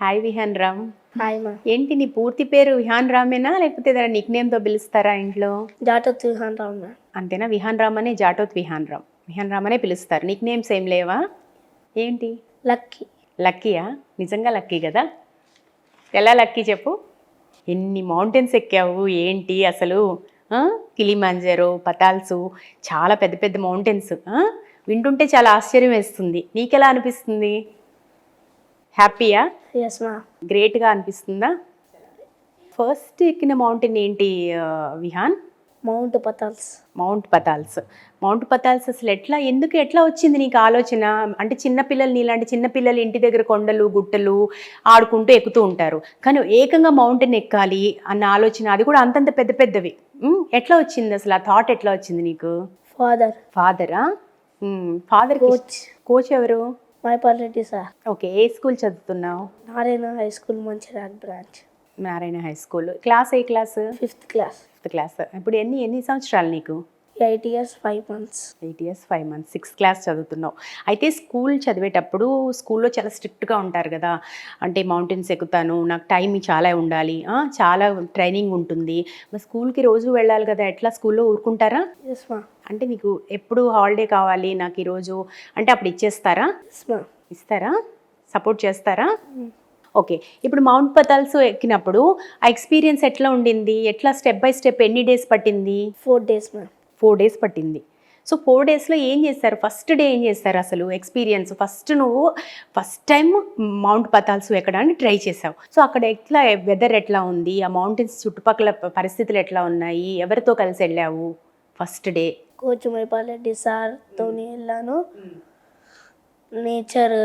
Hi Vihaan Ram. Hi మా. ఏంటి నీ పూర్తి పేరు విహాన్ రామేనా లేకపోతే ఏదైనా నిక్ నేమ్తో పిలుస్తారా ఇంట్లో? జాటత్ విహాన్ రామ్ మ్యామ్. అంతేనా? విహాన్ రామ్ అనే జాటోత్ విహాన్ రామ్, విహాన్ రామ్ అనే పిలుస్తారు. నిక్ నేమ్స్ ఏం లేవా? ఏంటి? లక్కీ. లక్కీయా? నిజంగా లక్కీ కదా? ఎలా లక్కీ చెప్పు. ఎన్ని మౌంటైన్స్ ఎక్కావు ఏంటి అసలు? కిలిమాంజరో, పతాల్సు, చాలా పెద్ద పెద్ద మౌంటైన్స్. వింటుంటే చాలా ఆశ్చర్యం వేస్తుంది. నీకెలా అనిపిస్తుంది? హ్యాపీయా? ఎస్ మా. గ్రేట్గా అనిపిస్తుందా? ఫస్ట్ ఎక్కిన మౌంటైన్ ఏంటి విహాన్? మౌంట్ పతాల్స్. మౌంట్ పతాల్స్. మౌంట్ పతాల్స్ అసలు ఎట్లా వచ్చింది నీకు ఆలోచన? అంటే చిన్నపిల్లలు, నీలాంటి చిన్నపిల్లలు ఇంటి దగ్గర కొండలు గుట్టలు ఆడుకుంటూ ఎక్కుతూ ఉంటారు, కానీ ఏకంగా మౌంటైన్ ఎక్కాలి అన్న ఆలోచన, అది కూడా అంతంత పెద్ద పెద్దవి. ఎట్లా వచ్చింది అసలు? ఆ థాట్ ఎట్లా వచ్చింది నీకు? ఫాదరా? ఫాదర్ కోచ్ ఎవరు? మైపాల్రెడ్డి సార్. ఓకే, ఏ స్కూల్ చదువుతున్నావు? Narayana high school, Mancherial branch. Narayana high school. Class ఏ class? Fifth class. Fifth class. ఇప్పుడు ఎన్ని సంవత్సరాలు నీకు? 8 years 5 months. 8 years 5 months, 6th class చదువుతున్నావు. అయితే స్కూల్ చదివేటప్పుడు స్కూల్లో చాలా స్ట్రిక్ట్గా ఉంటారు కదా, అంటే మౌంటైన్స్ ఎక్కుతాను, నాకు టైం చాలా ఉండాలి, చాలా ట్రైనింగ్ ఉంటుంది, మరి స్కూల్కి రోజు వెళ్ళాలి కదా, ఎట్లా స్కూల్లో ఊరుకుంటారా? ఎస్ మా. అంటే నీకు ఎప్పుడు హాలిడే కావాలి నాకు ఈరోజు అంటే అప్పుడు ఇచ్చేస్తారా? ఎస్ మా. ఇస్తారా? సపోర్ట్ చేస్తారా? ఓకే, ఇప్పుడు మౌంట్ పతాల్స్ ఎక్కినప్పుడు ఆ ఎక్స్పీరియన్స్ ఎట్లా ఉండింది? ఎట్లా స్టెప్ బై స్టెప్ ఎన్ని డేస్ పట్టింది? 4 days మా. 4 days పట్టింది. సో 4 daysలో ఏం చేస్తారు? ఫస్ట్ డే ఏం చేస్తారు అసలు? ఎక్స్పీరియన్స్ నువ్వు ఫస్ట్ టైం మౌంట్ పతాల్స్ ఎక్కడానికి ట్రై చేసావు. సో అక్కడ ఎట్లా వెదర్ ఎట్లా ఉంది? ఆ మౌంటైన్స్ చుట్టుపక్కల పరిస్థితులు ఎట్లా ఉన్నాయి? ఎవరితో కలిసి వెళ్ళావు ఫస్ట్ డే? కోచ్ మైపాల్రెడ్డి సార్తో వెళ్ళాను. Nature,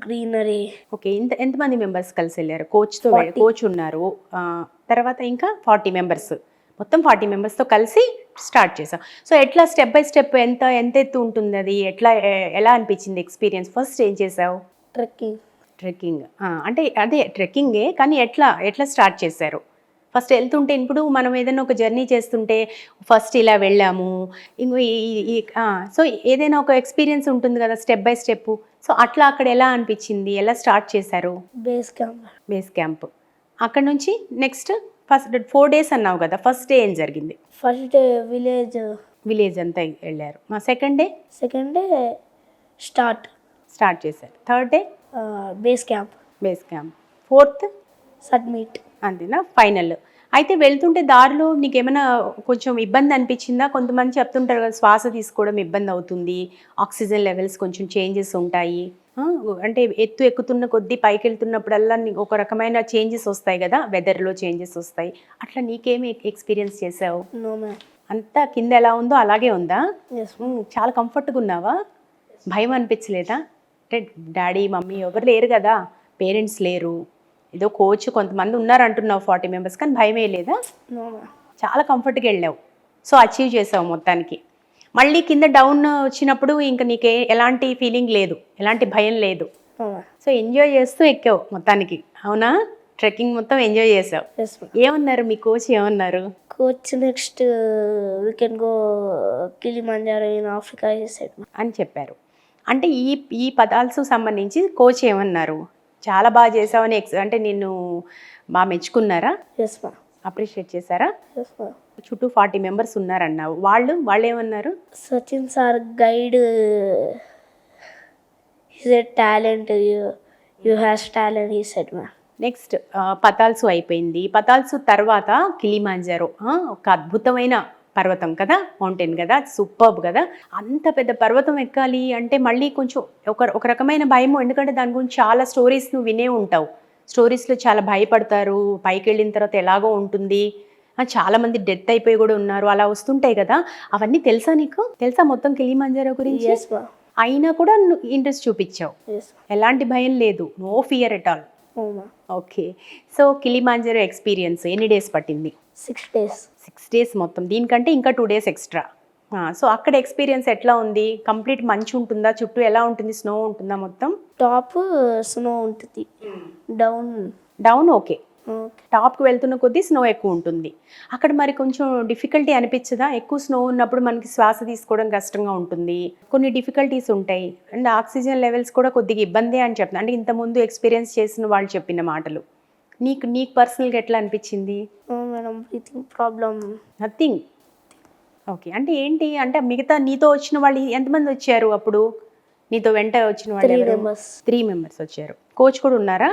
greenery. ఓకే, ఎంతమంది మెంబర్స్ కలిసి వెళ్ళారు? కోచ్ ఉన్నారు, తర్వాత ఇంకా 40 members, మొత్తం 40 members కలిసి స్టార్ట్ చేసాం. సో ఎట్లా స్టెప్ బై స్టెప్ ఎంత ఎత్తు ఉంటుంది అది? ఎలా అనిపించింది ఎక్స్పీరియన్స్? ఫస్ట్ ఏం చేసావు? ట్రెక్కింగ్. అంటే అదే ట్రెక్కింగే, కానీ ఎట్లా స్టార్ట్ చేశారు? ఫస్ట్ వెళ్తుంటే, ఇప్పుడు మనం ఏదైనా ఒక జర్నీ చేస్తుంటే ఫస్ట్ ఇలా వెళ్ళాము, ఇంకో సో ఏదైనా ఒక ఎక్స్పీరియన్స్ ఉంటుంది కదా స్టెప్ బై స్టెప్. సో అట్లా అక్కడ ఎలా అనిపించింది? ఎలా స్టార్ట్ చేశారు? Base camp. అక్కడ నుంచి నెక్స్ట్ ఫస్ట్ 4 days అన్నావు కదా, ఫస్ట్ డే ఏం జరిగింది? ఫస్ట్ డే విలేజ్ అంతా వెళ్ళారు. మా సెకండ్ డే స్టార్ట్ చేశారు. Third day base camp. Fourth submit. అంతేనా? ఫైనల్. అయితే వెళ్తుంటే దారిలో నీకేమైనా కొంచెం ఇబ్బంది అనిపించిందా? కొంతమంది చెప్తుంటారు కదా, శ్వాస తీసుకోవడం ఇబ్బంది అవుతుంది, ఆక్సిజన్ లెవెల్స్ కొంచెం చేంజెస్ ఉంటాయి, అంటే ఎక్కుతున్న కొద్దీ పైకి వెళ్తున్నప్పుడల్లా ఒక రకమైన చేంజెస్ వస్తాయి కదా, వెదర్లో చేంజెస్ వస్తాయి. అట్లా నీకేమి ఎక్స్పీరియన్స్ చేసావు? అంతా కింద ఎలా ఉందో అలాగే ఉందా? చాలా కంఫర్ట్గా ఉన్నావా? భయం అనిపించలేదా? అంటే డాడీ మమ్మీ ఎవరు లేరు కదా, పేరెంట్స్ లేరు, ఏదో కోచ్ కొంతమంది ఉన్నారు అంటున్నావు 40 members, కానీ భయమే లేదా? చాలా కంఫర్ట్గా వెళ్ళావు. సో అచీవ్ చేసావు మొత్తానికి. మళ్ళీ కింద డౌన్ వచ్చినప్పుడు ఇంకా నీకు ఎలాంటి ఫీలింగ్ లేదు, ఎలాంటి భయం లేదు. సో ఎంజాయ్ చేస్తూ ఎక్కావు మొత్తానికి, అవునా? ట్రెక్కింగ్ మొత్తం ఎంజాయ్ చేసావు. ఏమన్నారు మీ కోచ్? ఏమన్నారు? Coach next we can go Kilimanjaro in Africa అని చెప్పారు. అంటే ఈ పదాల్స్ సంబంధించి కోచ్ ఏమన్నారు? చాలా బాగా చేసావని అంటే నిన్ను బాగా మెచ్చుకున్నారా? అప్రిషియేట్ చేశారా? చుట్టూ 40 members ఉన్నారన్నావు, వాళ్ళు ఏమన్నారు? Sachin sir guide, talent, you has talent he said మా. నెక్స్ట్ పతాల్స్ అయిపోయింది. పతాల్స్ తర్వాత కిలిమాంజారో, ఒక అద్భుతమైన పర్వతం కదా, మౌంటైన్ కదా, సూపర్బ్ కదా. అంత పెద్ద పర్వతం ఎక్కాలి అంటే మళ్ళీ కొంచెం ఒక రకమైన భయము, ఎందుకంటే దాని గురించి చాలా స్టోరీస్ నువ్వు వినే ఉంటావు. స్టోరీస్లో చాలా భయపడతారు, పైకి వెళ్ళిన తర్వాత ఎలాగో ఉంటుంది, చాలామంది డెత్ అయిపోయి కూడా ఉన్నారు, అలా వస్తుంటాయి కదా. అవన్నీ తెలుసా నీకు? తెలుసా మొత్తం కిలిమంజారో గురించి? అయినా కూడా నువ్వు ఇంట్రెస్ట్ చూపించావు, ఎలాంటి భయం లేదు, no fear at all. Okay, so Kilimanjaro experience ఎన్ని డేస్ పట్టింది? 6 days మొత్తం. దీనికంటే ఇంకా 2 days ఎక్స్ట్రా. సో అక్కడ ఎక్స్పీరియన్స్ ఎట్లా ఉంది? కంప్లీట్ మంచు ఉంటుందా? చుట్టూ ఎలా ఉంటుంది? స్నో ఉంటుందా? మొత్తం టాప్ స్నో ఉంటుంది, డౌన్ ఓకే, ఓకే. టాప్కి వెళ్తున్న కొద్దీ స్నో ఎక్కువ ఉంటుంది. అక్కడ మరి కొంచెం డిఫికల్టీ అనిపించదా? ఎక్కువ స్నో ఉన్నప్పుడు మనకి శ్వాస తీసుకోవడం కష్టంగా ఉంటుంది. కొన్ని డిఫికల్టీస్ ఉంటాయి. అండ్ ఆక్సిజన్ లెవెల్స్ కూడా కొద్దిగా ఇబ్బందే అని చెప్తున్నా. అంటే ఇంతకుముందు ఎక్స్పీరియన్స్ చేసిన వాళ్ళు చెప్పిన మాటలు. నీకు నీకు పర్సనల్‌గా ఎట్లా అనిపించింది? Madam breathing problem nothing. Okay. అంటే ఏంటి? అంటే మిగతా నీతో వచ్చిన వాళ్ళు ఎంతమంది వచ్చారు అప్పుడు? నీతో వెంట వచ్చిన వాళ్ళు 3 ఎవరు? మెంబర్స్. 3 మెంబర్స్ వచ్చారు. కోచ్ కూడా ఉన్నారా?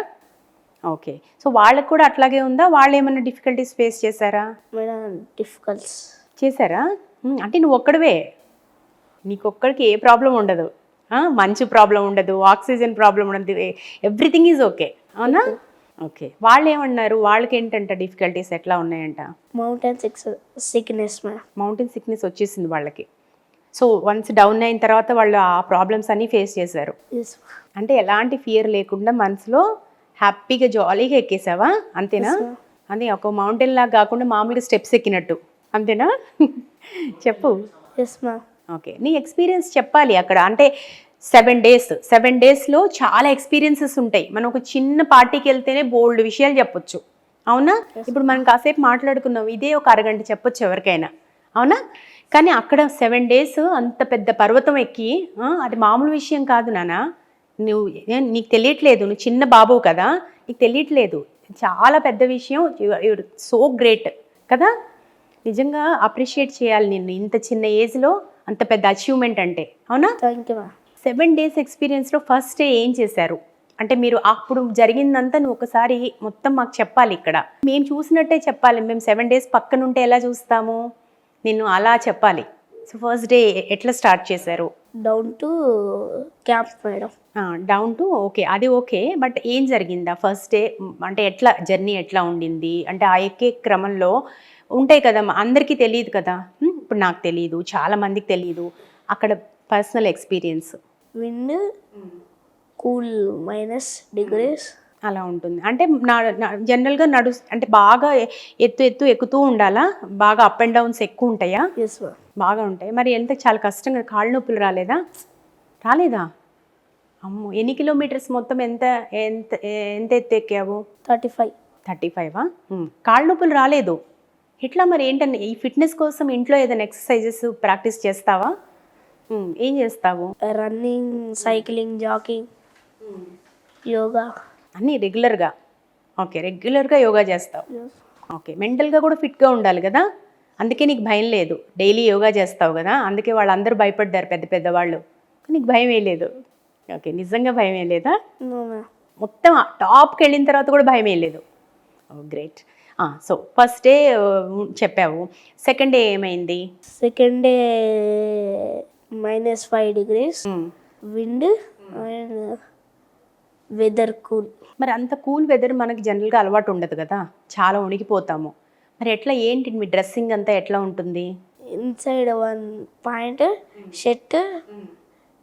ఓకే. సో వాళ్ళకి కూడా అట్లాగే ఉందా? వాళ్ళేమన్నా డిఫికల్టీస్ ఫేస్ చేశారా? మేడం డిఫికల్ట్స్. చేశారా? అంటే నువ్వు ఒక్కడివే. నీకొక్కడికి ఏ ప్రాబ్లమ్ ఉండదు. మంచు ప్రాబ్లమ్ ఉండదు, ఆక్సిజన్ ప్రాబ్లమ్ ఉండదు. Everything is okay. అవునా? ఓకే. వాళ్ళేమన్నారు? వాళ్ళకేంటంట డిఫికల్టీస్ ఎట్లా ఉన్నాయంట? Mountain sickness madam. Mountain sickness వచ్చేసింది వాళ్ళకి. సో వన్స్ డౌన్ అయిన తర్వాత వాళ్ళు ఆ ప్రాబ్లమ్స్ అన్నీ ఫేస్ చేశారు. ఎస్ అంటే ఎలాంటి ఫియర్ లేకుండా మనసులో హ్యాపీగా జాలీగా ఎక్కేసావా? అంతేనా? Yes, ma'am. అది ఒక మౌంటైన్ లాగా కాకుండా మామూలుగా స్టెప్స్ ఎక్కినట్టు అంతేనా? చెప్పు. Yes ma'am. ఓకే. నీ ఎక్స్పీరియన్స్ చెప్పాలి అక్కడ. అంటే 7 డేస్లో చాలా ఎక్స్పీరియన్సెస్ ఉంటాయి. మనం ఒక చిన్న పార్టీకి వెళ్తేనే బోల్డ్ విషయాలు చెప్పొచ్చు. అవునా? ఇప్పుడు మనం కాసేపు మాట్లాడుకున్నాం, ఇదే ఒక అరగంట చెప్పొచ్చు ఎవరికైనా. అవునా? కానీ అక్కడ 7 డేస్ అంత పెద్ద పర్వతం ఎక్కి అది మామూలు విషయం కాదు నాన్న. నువ్వు నీకు తెలియట్లేదు, నువ్వు చిన్న బాబు కదా, నీకు తెలియట్లేదు. చాలా పెద్ద విషయం. యూర్ సో గ్రేట్ కదా. నిజంగా అప్రిషియేట్ చేయాలి నిన్ను. ఇంత చిన్న ఏజ్లో అంత పెద్ద అచీవ్మెంట్ అంటే. అవునా? Thank you ma'am. 7 డేస్ ఎక్స్పీరియన్స్లో ఫస్ట్ డే ఏం చేశారు? అంటే మీరు అప్పుడు జరిగిందంతా నువ్వు ఒకసారి మొత్తం మాకు చెప్పాలి ఇక్కడ. మేము చూసినట్టే చెప్పాలి. మేము 7 డేస్ పక్కనుంటే ఎలా చూస్తాము? నిన్ను అలా చెప్పాలి. సో ఫస్ట్ డే ఎట్లా స్టార్ట్ చేశారు? Down to camp madam. Down to okay, అది ఓకే. బట్ ఏం జరిగిందా ఫస్ట్ డే? అంటే ఎట్లా జర్నీ ఎట్లా ఉండింది? అంటే ఆ ఎక్కే క్రమంలో ఉంటాయి కదా, అందరికీ తెలియదు కదా. ఇప్పుడు నాకు తెలియదు, చాలా మందికి తెలియదు. అక్కడ personal experience wind cool -degrees అలా ఉంటుంది. అంటే జనరల్గా అంటే బాగా ఎక్కుతూ ఉండాలా? బాగా అప్ అండ్ డౌన్స్ ఎక్కువ ఉంటాయా? Yes ma'am. బాగా ఉంటాయి. మరి ఎంత చాలా కష్టంగా, కాళ్ళు నొప్పులు రాలేదా? రాలేదా? అమ్మో, ఎన్ని కిలోమీటర్స్ మొత్తం? ఎంత ఎంత ఎంత ఎత్తు ఎక్కావు? 35. 35వా? కాళ్ళు నొప్పులు రాలేదు. ఎట్లా మరి? ఏంటని ఈ ఫిట్నెస్ కోసం ఇంట్లో ఏదైనా ఎక్సర్సైజెస్ ప్రాక్టీస్ చేస్తావా? ఏం చేస్తావు? Running, cycling, jogging, yoga. అన్నీ రెగ్యులర్గా? ఓకే, రెగ్యులర్గా యోగా చేస్తావు. ఓకే. మెంటల్గా కూడా ఫిట్గా ఉండాలి కదా, అందుకే నీకు భయం లేదు. డైలీ యోగా చేస్తావు కదా, అందుకే వాళ్ళందరూ భయపడ్డారు, పెద్ద పెద్ద వాళ్ళు. నీకు భయం వేయలేదు. ఓకే, నిజంగా భయం వేయలేదా? No ma'am. మొత్తం టాప్కి వెళ్ళిన తర్వాత కూడా భయం వేయలేదు. గ్రేట్. సో ఫస్ట్ డే చెప్పావు. సెకండ్ డే ఏమైంది? Second day -5 degrees, wind and weather cool. మరి అంత కూల్ వెదర్ మనకి జనరల్గా అలవాటు ఉండదు కదా, చాలా వణికిపోతాము. మరి ఎట్లా, ఏంటి మీ డ్రెస్సింగ్ అంతా ఎట్లా ఉంటుంది? Inside 1 pant shirt,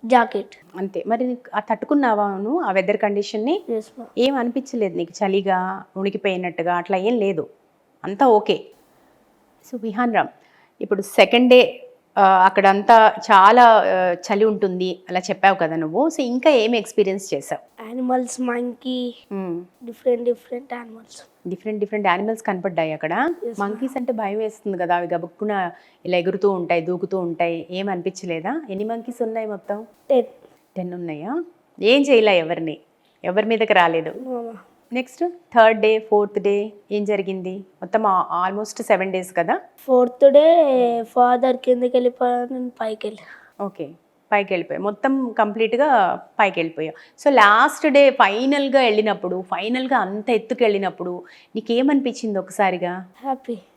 jacket. అంతే. మరి నీకు తట్టుకున్నావా నువ్వు ఆ వెదర్ కండిషన్ని? Yes ma'am. ఏం అనిపించలేదు నీకు చలిగా, ఉణికిపోయినట్టుగా అట్లా ఏం లేదు, అంతా ఓకే. సో విహాన్ రామ్, ఇప్పుడు సెకండ్ డే అక్కడంతా చాలా చలి ఉంటుంది అలా చెప్పావు కదా నువ్వు. సో ఇంకా ఏమి ఎక్స్పీరియన్స్ చేసావు? Animals, monkey, different animals. Different animals కనపడ్డాయి అక్కడ. మంకీస్ అంటే భయం వేస్తుంది కదా, అవి గబుక్కున ఇలా ఎగురుతూ ఉంటాయి, దూకుతూ ఉంటాయి. ఏం అనిపించలేదా? ఎన్ని మంకీస్ ఉన్నాయి మొత్తం? 10 ఉన్నాయా? ఏం చేయలే, ఎవరి మీదకి రాలేదు. Next third day, fourth day ఏం జరిగింది? మొత్తం ఆల్మోస్ట్ 7 డేస్ కదా. ఫోర్త్ డే ఫాదర్ కిందకి వెళ్ళిపోయాను, నేను పైకి వెళ్ళా. ఓకే, పైకి వెళ్ళిపోయావు, మొత్తం కంప్లీట్గా పైకి వెళ్ళిపోయావు. సో లాస్ట్ డే ఫైనల్గా వెళ్ళినప్పుడు, ఫైనల్గా అంత ఎత్తుకు వెళ్ళినప్పుడు నీకేమనిపించింది ఒకసారిగా?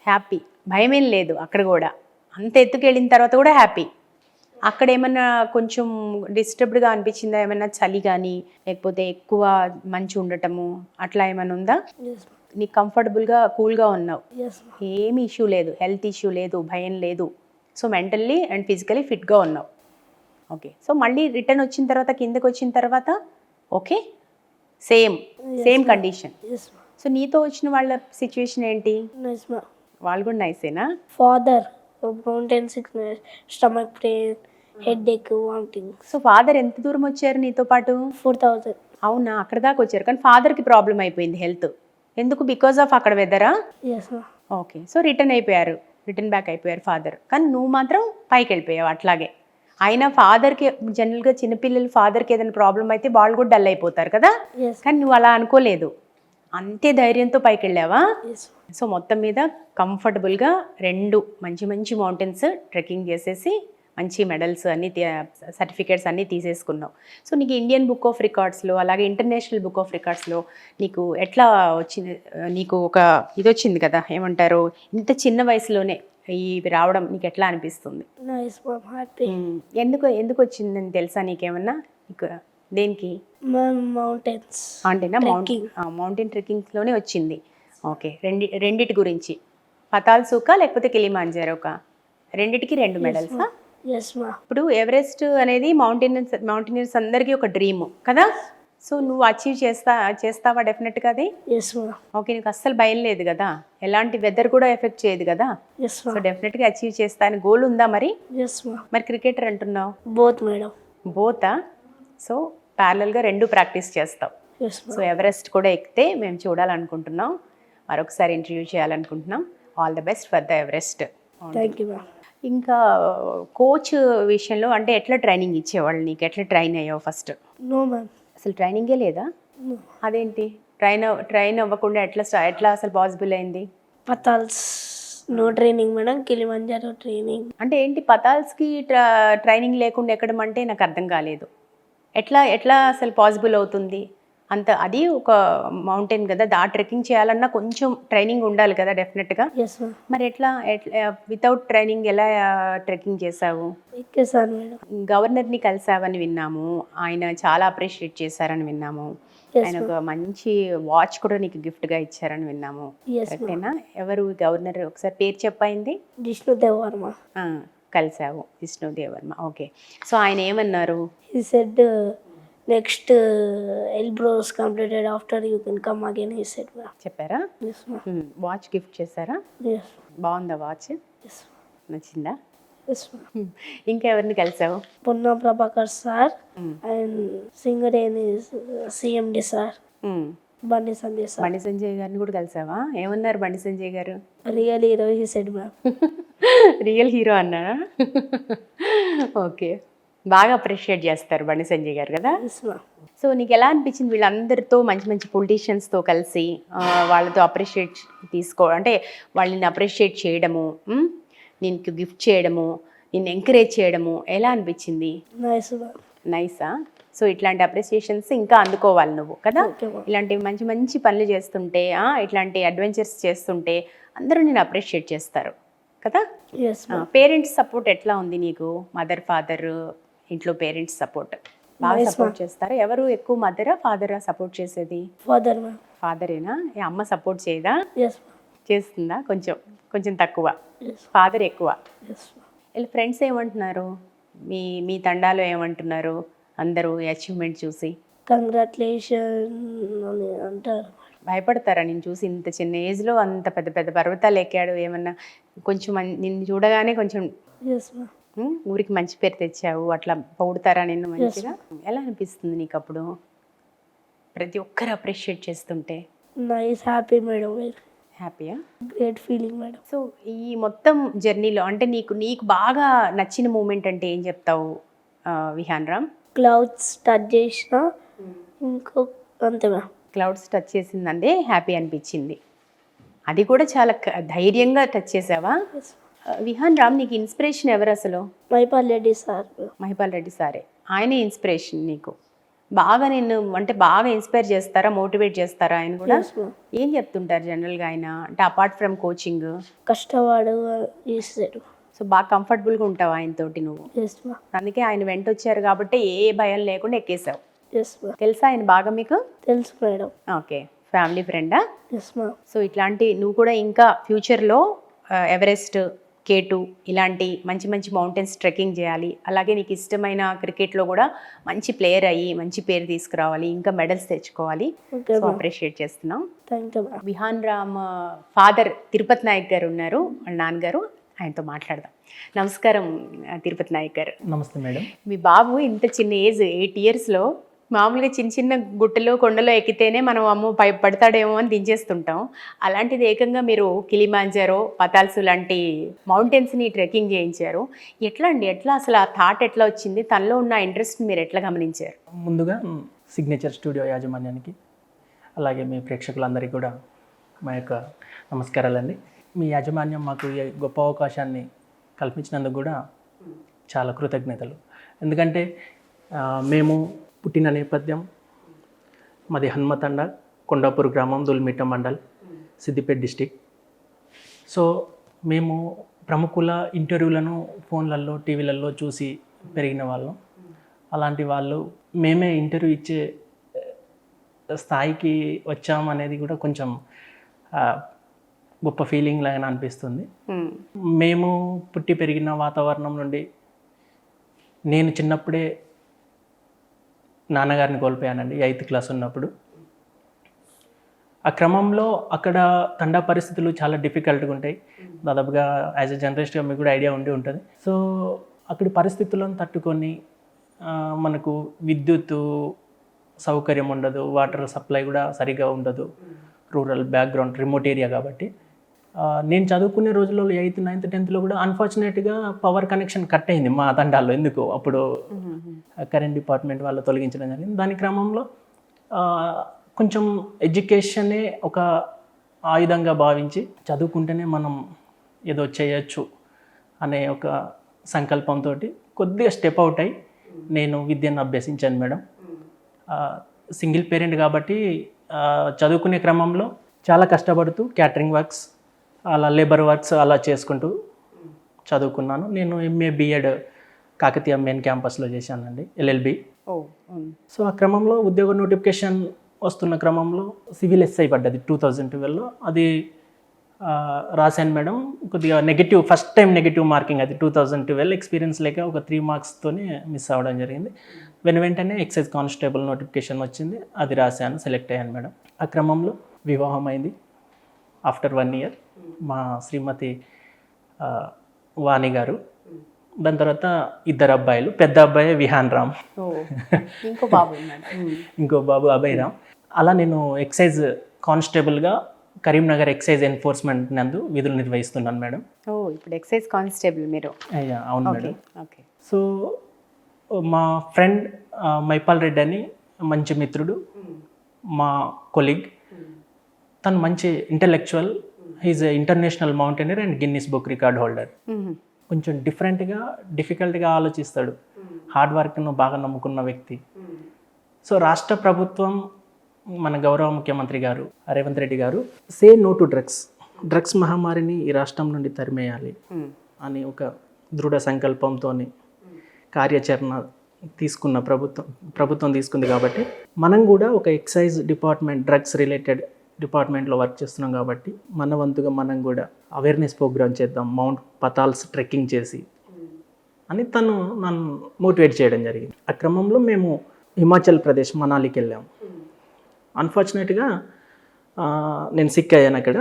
హ్యాపీ. భయమేం లేదు అక్కడ కూడా? అంత ఎత్తుకు వెళ్ళిన తర్వాత కూడా హ్యాపీ? అక్కడ ఏమన్నా కొంచెం డిస్టర్బ్డ్గా అనిపించిందా? ఏమన్నా చలి కానీ, లేకపోతే ఎక్కువ మంచు ఉండటము అట్లా ఏమైనా ఉందా? నీకు కంఫర్టబుల్గా, కూల్గా ఉన్నావు, ఏమి ఇష్యూ లేదు, హెల్త్ ఇష్యూ లేదు, భయం లేదు. సో మెంటల్లీ అండ్ ఫిజికలీ ఫిట్గా ఉన్నావు. ఓకే. సో మళ్ళీ రిటర్న్ వచ్చిన తర్వాత, కిందకి వచ్చిన తర్వాత ఓకే, సేమ్ కండిషన్. సో నీతో వచ్చిన వాళ్ళ సిచ్యువేషన్ ఏంటి? వాళ్ళు కూడా నైసేనా? Father mountain sickness, stomach pain, head ache, vomiting. So father ఎంత దూరం వచ్చారు నీతో పాటు? 4000. అవునా, అక్కడ దాకా వచ్చారు. కానీ ఫాదర్కి ప్రాబ్లం అయిపోయింది హెల్త్. ఎందుకు? బికాజ్ ఆఫ్ అక్కడ వెదరా? ఎస్ మా. ఓకే. సో రిటర్న్ బ్యాక్ అయిపోయారు ఫాదర్. కానీ నువ్వు మాత్రం పైకి వెళ్ళిపోయావు అట్లాగే. అయినా ఫాదర్కి జనరల్గా చిన్నపిల్లలు ఫాదర్కి ఏదైనా ప్రాబ్లం అయితే వాళ్ళు కూడా డల్ అయిపోతారు కదా, ఎస్ కానీ నువ్వు అలా అనుకోలేదు, అంతే ధైర్యంతో పైకి వెళ్ళావా? ఎస్. సో మొత్తం మీద కంఫర్టబుల్గా 2 మంచి మంచి మౌంటైన్స్ ట్రెక్కింగ్ చేసేసి మంచి మెడల్స్ అన్నీ సర్టిఫికేట్స్ అన్నీ తీసేసుకున్నావు. సో నీకు ఇండియన్ బుక్ ఆఫ్ రికార్డ్స్లో అలాగే ఇంటర్నేషనల్ బుక్ ఆఫ్ రికార్డ్స్లో నీకు ఎట్లా వచ్చింది? నీకు ఒక ఇది వచ్చింది కదా, ఏమంటారు, ఇంత చిన్న వయసులోనే ఇవి రావడం నీకు ఎట్లా అనిపిస్తుంది? నైస్ మా, హ్యాపీ. ఎందుకు వచ్చిందని తెలుసా నీకేమన్నా? నీకు దేనికి? మౌంటైన్స్ అంటేనా Trekking. మౌంటైన్ ట్రెక్కింగ్స్లోనే వచ్చింది. ఓకే. రెండిటి గురించి, పతాల్ సూకా లేకపోతే కిలిమాంజారోకా? రెండిటికి 2 మెడల్సా? ఎస్ మా. ఇప్పుడు ఎవరెస్ట్ అనేది మౌంటైనర్స్ అందరికీ ఒక డ్రీమ్ కదా, సో నువ్వు అచీవ్ చేస్తావా డెఫినెట్గా అది? ఎస్ మా. ఓకే. నీకు అస్సలు భయం లేదు కదా, ఎలాంటి వెదర్ కూడా ఎఫెక్ట్ చేయదు కదా, ఎస్ మా. సో డెఫినెట్గా అచీవ్ చేస్తా అని గోల్ ఉందా మరి? ఎస్ మా. మరి క్రికెటర్ అంటున్నావు, బోత్ మేడం. బోతా? సో ప్యారలల్గా 2 ప్రాక్టీస్ చేస్తావు. ఎస్ మా. సో ఎవరెస్ట్ కూడా ఎక్కితే మేము చూడాలనుకుంటున్నాం, మరొకసారి ఇంటర్వ్యూ చేయాలనుకుంటున్నాం. All the best for the Everest. Thank you ma'am. ఇంకా కోచ్ విషయంలో అంటే ఎట్లా ట్రైనింగ్ ఇచ్చేవాళ్ళు నీకు? ఎట్లా ట్రైన్ అయ్యావు ఫస్ట్? No ma'am. అసలు ట్రైనింగే లేదా? నో. అదేంటి ట్రైన్ అవ్వకుండా ఎట్లా అసలు పాసిబుల్ అయింది? పతాల్స్ no training madam, Kilimanjaro training. అంటే ఏంటి పతాల్స్కి ట్రైనింగ్ లేకుండా ఎక్కడం అంటే నాకు అర్థం కాలేదు. ఎట్లా అసలు పాసిబుల్ అవుతుంది? అది ఒక మౌంటైన్ కదా, ట్రెక్కింగ్ చేయాలన్నా కొంచెం ట్రైనింగ్ ఉండాలి కదా డెఫినెట్గా. Yes ma'am. మరి ఎట్లా వితౌట్ ట్రైనింగ్ ఎలా ట్రెక్కింగ్ చేసావు? ఎక్కేసాను మేడం. గవర్నర్ని కలిసావని విన్నాము, ఆయన చాలా అప్రిషియేట్ చేశారని విన్నాము, Yes, ఆయన ఒక మంచి వాచ్ కూడా నీకు గిఫ్ట్గా ఇచ్చారని విన్నాము. Yes, కరెక్టేనా? ఎవరు గవర్నర్? ఒకసారి పేరు చెప్పయింది. జిష్ణుదేవ్ వర్మ. కలిసావు విష్ణుదేవ్ వర్మ. ఓకే. సో ఆయన ఏమన్నారు? He said next Elbrus completed after you can come again, he said ma'am. చెప్పారా? Yes ma'am. వాచ్ గిఫ్ట్ చేశారా? Yes. బాగుందా వాచ్? Yes. నచ్చిందా? Yes ma'am. ఇంకా ఎవరిని కలిసావు? Ponna Prabhakar sir and Singareni CMD sir. Bandi Sanjay sir. Bandi Sanjay గారిని కూడా కలిసావా? ఏమన్నారు బండి సంజయ్ గారు? Real hero, he said ma'am. Real hero అన్నారా? ఓకే. బాగా అప్రిషియేట్ చేస్తారు బండి సంజయ్ గారు కదా. Yes ma'am. సో నీకు ఎలా అనిపించింది వీళ్ళందరితో మంచి మంచి పొలిటీషియన్స్తో కలిసి వాళ్ళతో అప్రిషియేట్ అంటే వాళ్ళని అప్రిషియేట్ చేయడము, నీకు గిఫ్ట్ చేయడము, నిన్ను ఎంకరేజ్ చేయడము ఎలా అనిపించింది? Nice ma'am. నైసా? సో ఇట్లాంటి అప్రిసియేషన్స్ ఇంకా అందుకోవాలి నువ్వు కదా. Okay ma'am. ఇలాంటి మంచి మంచి పనులు చేస్తుంటే, ఇట్లాంటి అడ్వెంచర్స్ చేస్తుంటే అందరూ నేను అప్రిషియేట్ చేస్తారు కదా. Yes ma'am. పేరెంట్స్ సపోర్ట్ ఎట్లా ఉంది నీకు? మదర్ ఫాదర్ ఇంట్లో పేరెంట్స్ సపోర్ట్ బాగా Nice, సపోర్ట్ చేస్తారా? ఎవరు ఎక్కువ, మదరా ఫాదరా సపోర్ట్ చేసేది? Father ma'am. ఫాదరేనా? అమ్మ సపోర్ట్ చేయదా? Yes ma'am. చేస్తుందా? కొంచెం తక్కువ, Yes. ఫాదర్ ఎక్కువ. Yes ma'am. వీళ్ళ ఫ్రెండ్స్ ఏమంటున్నారు? మీ తండాలో ఏమంటున్నారు అందరూ ఈ అచీవ్మెంట్ చూసి? Congratulations అని అంటారు. భయపడతారా నేను చూసి? ఇంత చిన్న ఏజ్లో అంత పెద్ద పెద్ద పర్వతాలు ఎక్కాడు, ఏమన్నా కొంచెం నిన్ను చూడగానే కొంచెం Yes ma'am. ఊరికి మంచి పేరు తెచ్చావు అట్లా పొగుడతారా నిన్ను మంచిగా? ఎలా అనిపిస్తుంది నీకు అప్పుడు ప్రతి ఒక్కరు అప్రిషియేట్ చేస్తుంటే? Nice, happy madam. హ్యాపీయా? Great feeling madam. సో ఈ మొత్తం జర్నీలో అంటే నీకు బాగా నచ్చిన మూమెంట్ అంటే ఏం చెప్తావు విహాన్ రామ్? క్లౌడ్స్ టచ్ చేసిన ఇంకో అంతే మ్యామ్. క్లౌడ్స్ టచ్ చేసిందంటే హ్యాపీ అనిపించింది, అది కూడా చాలా ధైర్యంగా టచ్ చేసావా? విహాన్ రామ్ నీకు ఇన్స్పిరేషన్ ఎవరు అసలు? మైపాల్ రెడ్డి సార్. మహిపాల్ రెడ్డి సారే, ఆయనే ఇన్స్పిరేషన్ నీకు? బాగా నిన్ను అంటే బాగా ఇన్స్పైర్ చేస్తారా, మోటివేట్ చేస్తారా ఆయన కూడా? Yes, ma'am. ఏం చెప్తుంటారు జనరల్గా ఆయన అంటే అపార్ట్ ఫ్రమ్ కోచింగ్? కష్టపడు చేసాడు. సో బాగా కంఫర్టబుల్గా ఉంటావు ఆయనతోటి నువ్వు, ఎస్ మా. అందుకే ఆయన వెంట వచ్చారు కాబట్టి ఏ భయం లేకుండా ఎక్కేసావు. ఎస్ మా. తెలుసా ఆయన బాగా మీకు? తెలుసు మేడం. ఓకే. ఫ్యామిలీ ఫ్రెండా? ఎస్ మా. సో ఇట్లాంటి నువ్వు కూడా ఇంకా ఫ్యూచర్లో ఎవరెస్ట్, K2 ఇలాంటి మంచి మంచి మౌంటైన్స్ ట్రెక్కింగ్ చేయాలి, అలాగే నీకు ఇష్టమైన క్రికెట్లో కూడా మంచి ప్లేయర్ అయ్యి మంచి పేరు తీసుకురావాలి, ఇంకా మెడల్స్ తెచ్చుకోవాలి. Okay so ma'am. అప్రిషియేట్ చేస్తున్నాం. Thank you ma'am. Vihaan Ram father Tirupati Naik గారు ఉన్నారు, వాళ్ళ నాన్నగారు, ఆయనతో మాట్లాడదాం. నమస్కారం తిరుపతి నాయక్ గారు. నమస్తే మేడం. మీ బాబు ఇంత చిన్న ఏజ్ 8 ఇయర్స్లో మామూలుగా చిన్న చిన్న గుట్టలు కొండలో ఎక్కితేనే మనం అమ్మో పడతాడేమో అని దించేస్తుంటాం. అలాంటిది ఏకంగా మీరు కిలిమాంజారో, పతాల్సు లాంటి మౌంటైన్స్ని ట్రెక్కింగ్ చేయించారు. ఎట్లా అండి, ఎట్లా అసలు ఆ థాట్ ఎట్లా వచ్చింది, తనలో ఉన్న ఇంట్రెస్ట్ మీరు ఎట్లా గమనించారు? ముందుగా సిగ్నేచర్ స్టూడియో యాజమాన్యానికి, అలాగే మీ ప్రేక్షకులందరికీ కూడా మా యొక్క నమస్కారాలండి. మీ యాజమాన్యం మాకు ఈ గొప్ప అవకాశాన్ని కల్పించినందుకు కూడా చాలా కృతజ్ఞతలు. ఎందుకంటే మేము పుట్టిన నేపథ్యం మాది హన్మతండ, కొండాపూర్ గ్రామం, దుల్మిట్ట మండల్, సిద్దిపేట డిస్టిక్. సో మేము ప్రముఖుల ఇంటర్వ్యూలను ఫోన్లలో, టీవీలలో చూసి పెరిగిన వాళ్ళం. అలాంటి వాళ్ళు మేమే ఇంటర్వ్యూ ఇచ్చే స్థాయికి వచ్చామనేది కూడా కొంచెం గొప్ప ఫీలింగ్ లాగా అనిపిస్తుంది. మేము పుట్టి పెరిగిన వాతావరణం నుండి నేను చిన్నప్పుడే నాన్నగారిని కోల్పోయానండి, 8th క్లాస్ ఉన్నప్పుడు. ఆ క్రమంలో అక్కడ తండా పరిస్థితులు చాలా డిఫికల్ట్గా ఉంటాయి. దాదాపుగా యాజ్ ఎ జర్నలిస్ట్గా మీకు కూడా ఐడియా ఉంటుంది. సో అక్కడి పరిస్థితులను తట్టుకొని మనకు విద్యుత్ సౌకర్యం ఉండదు, వాటర్ సప్లై కూడా సరిగా ఉండదు, రూరల్ బ్యాక్గ్రౌండ్, రిమోట్ ఏరియా కాబట్టి. నేను చదువుకునే రోజుల్లో 8th, 9th, 10th కూడా అన్ఫార్చునేట్గా పవర్ కనెక్షన్ కట్ అయింది మా తండాల్లో. ఎందుకు అప్పుడు కరెంట్ డిపార్ట్మెంట్ వాళ్ళు తొలగించడం జరిగింది. దాని క్రమంలో కొంచెం ఎడ్యుకేషనే ఒక ఆయుధంగా భావించి చదువుకుంటేనే మనం ఏదో చేయొచ్చు అనే ఒక సంకల్పంతో కొద్దిగా స్టెప్ అవుట్ అయ్యి నేను విద్యను అభ్యసించాను మేడం. సింగిల్ పేరెంట్ కాబట్టి చదువుకునే క్రమంలో చాలా కష్టపడుతూ క్యాటరింగ్ వర్క్స్, అలా లేబర్ వర్క్స్ అలా చేసుకుంటూ చదువుకున్నాను. నేను MA B.Ed కాకతీయ మెయిన్ క్యాంపస్లో చేశానండి, LLB. సో ఆ క్రమంలో ఉద్యోగ నోటిఫికేషన్ వస్తున్న క్రమంలో సివిల్ SI పడ్డది 2012లో. అది రాశాను మేడం. కొద్దిగా negative, first time negative marking అది. 2012 ఎక్స్పీరియన్స్ లేక ఒక 3 మార్క్స్తోనే మిస్ అవ్వడం జరిగింది. వెంటనే ఎక్సైజ్ కానిస్టేబుల్ నోటిఫికేషన్ వచ్చింది, అది రాశాను, సెలెక్ట్ అయ్యాను మేడం. ఆ క్రమంలో వివాహం అయింది. ఆఫ్టర్ 1 year మా శ్రీమతి వాణి గారు. దాని తర్వాత 2 అబ్బాయిలు. పెద్ద అబ్బాయి విహాన్ రామ్, ఇంకో బాబు అభయ్ రామ్. అలా నేను ఎక్సైజ్ కానిస్టేబుల్గా కరీంనగర్ ఎక్సైజ్ ఎన్ఫోర్స్మెంట్ నందు విధులు నిర్వహిస్తున్నాను మేడం. ఇప్పుడు ఎక్సైజ్ కానిస్టేబుల్ మీరు? అయ్యా, అవును మేడం. సో మా ఫ్రెండ్ మైపాల్ రెడ్డి అని మంచి మిత్రుడు, మా కొలీగ్. తను మంచి intellectual, he's international mountaineer and Guinness book record holder. కొంచెం డిఫికల్ట్గా ఆలోచిస్తాడు, హార్డ్ వర్క్ను బాగా నమ్ముకున్న వ్యక్తి. సో రాష్ట్ర ప్రభుత్వం, మన గౌరవ ముఖ్యమంత్రి గారు రేవంత్ రెడ్డి గారు సే నో టు డ్రగ్స్ మహమ్మారిని ఈ రాష్ట్రం నుండి తరిమేయాలి అని ఒక దృఢ సంకల్పంతో కార్యాచరణ తీసుకున్న ప్రభుత్వం తీసుకుంది. కాబట్టి మనం కూడా ఒక ఎక్సైజ్ డిపార్ట్మెంట్, డ్రగ్స్ రిలేటెడ్ డిపార్ట్మెంట్లో వర్క్ చేస్తున్నాం కాబట్టి మన వంతుగా మనం కూడా అవేర్నెస్ ప్రోగ్రామ్ చేద్దాం, మౌంట్ పతాల్స్ ట్రెక్కింగ్ చేసి అని తను నన్ను మోటివేట్ చేయడం జరిగింది. ఆ క్రమంలో మేము హిమాచల్ ప్రదేశ్ మనాలికి వెళ్ళాము. అన్ఫార్చునేట్గా నేను సిక్ అయ్యాను అక్కడ.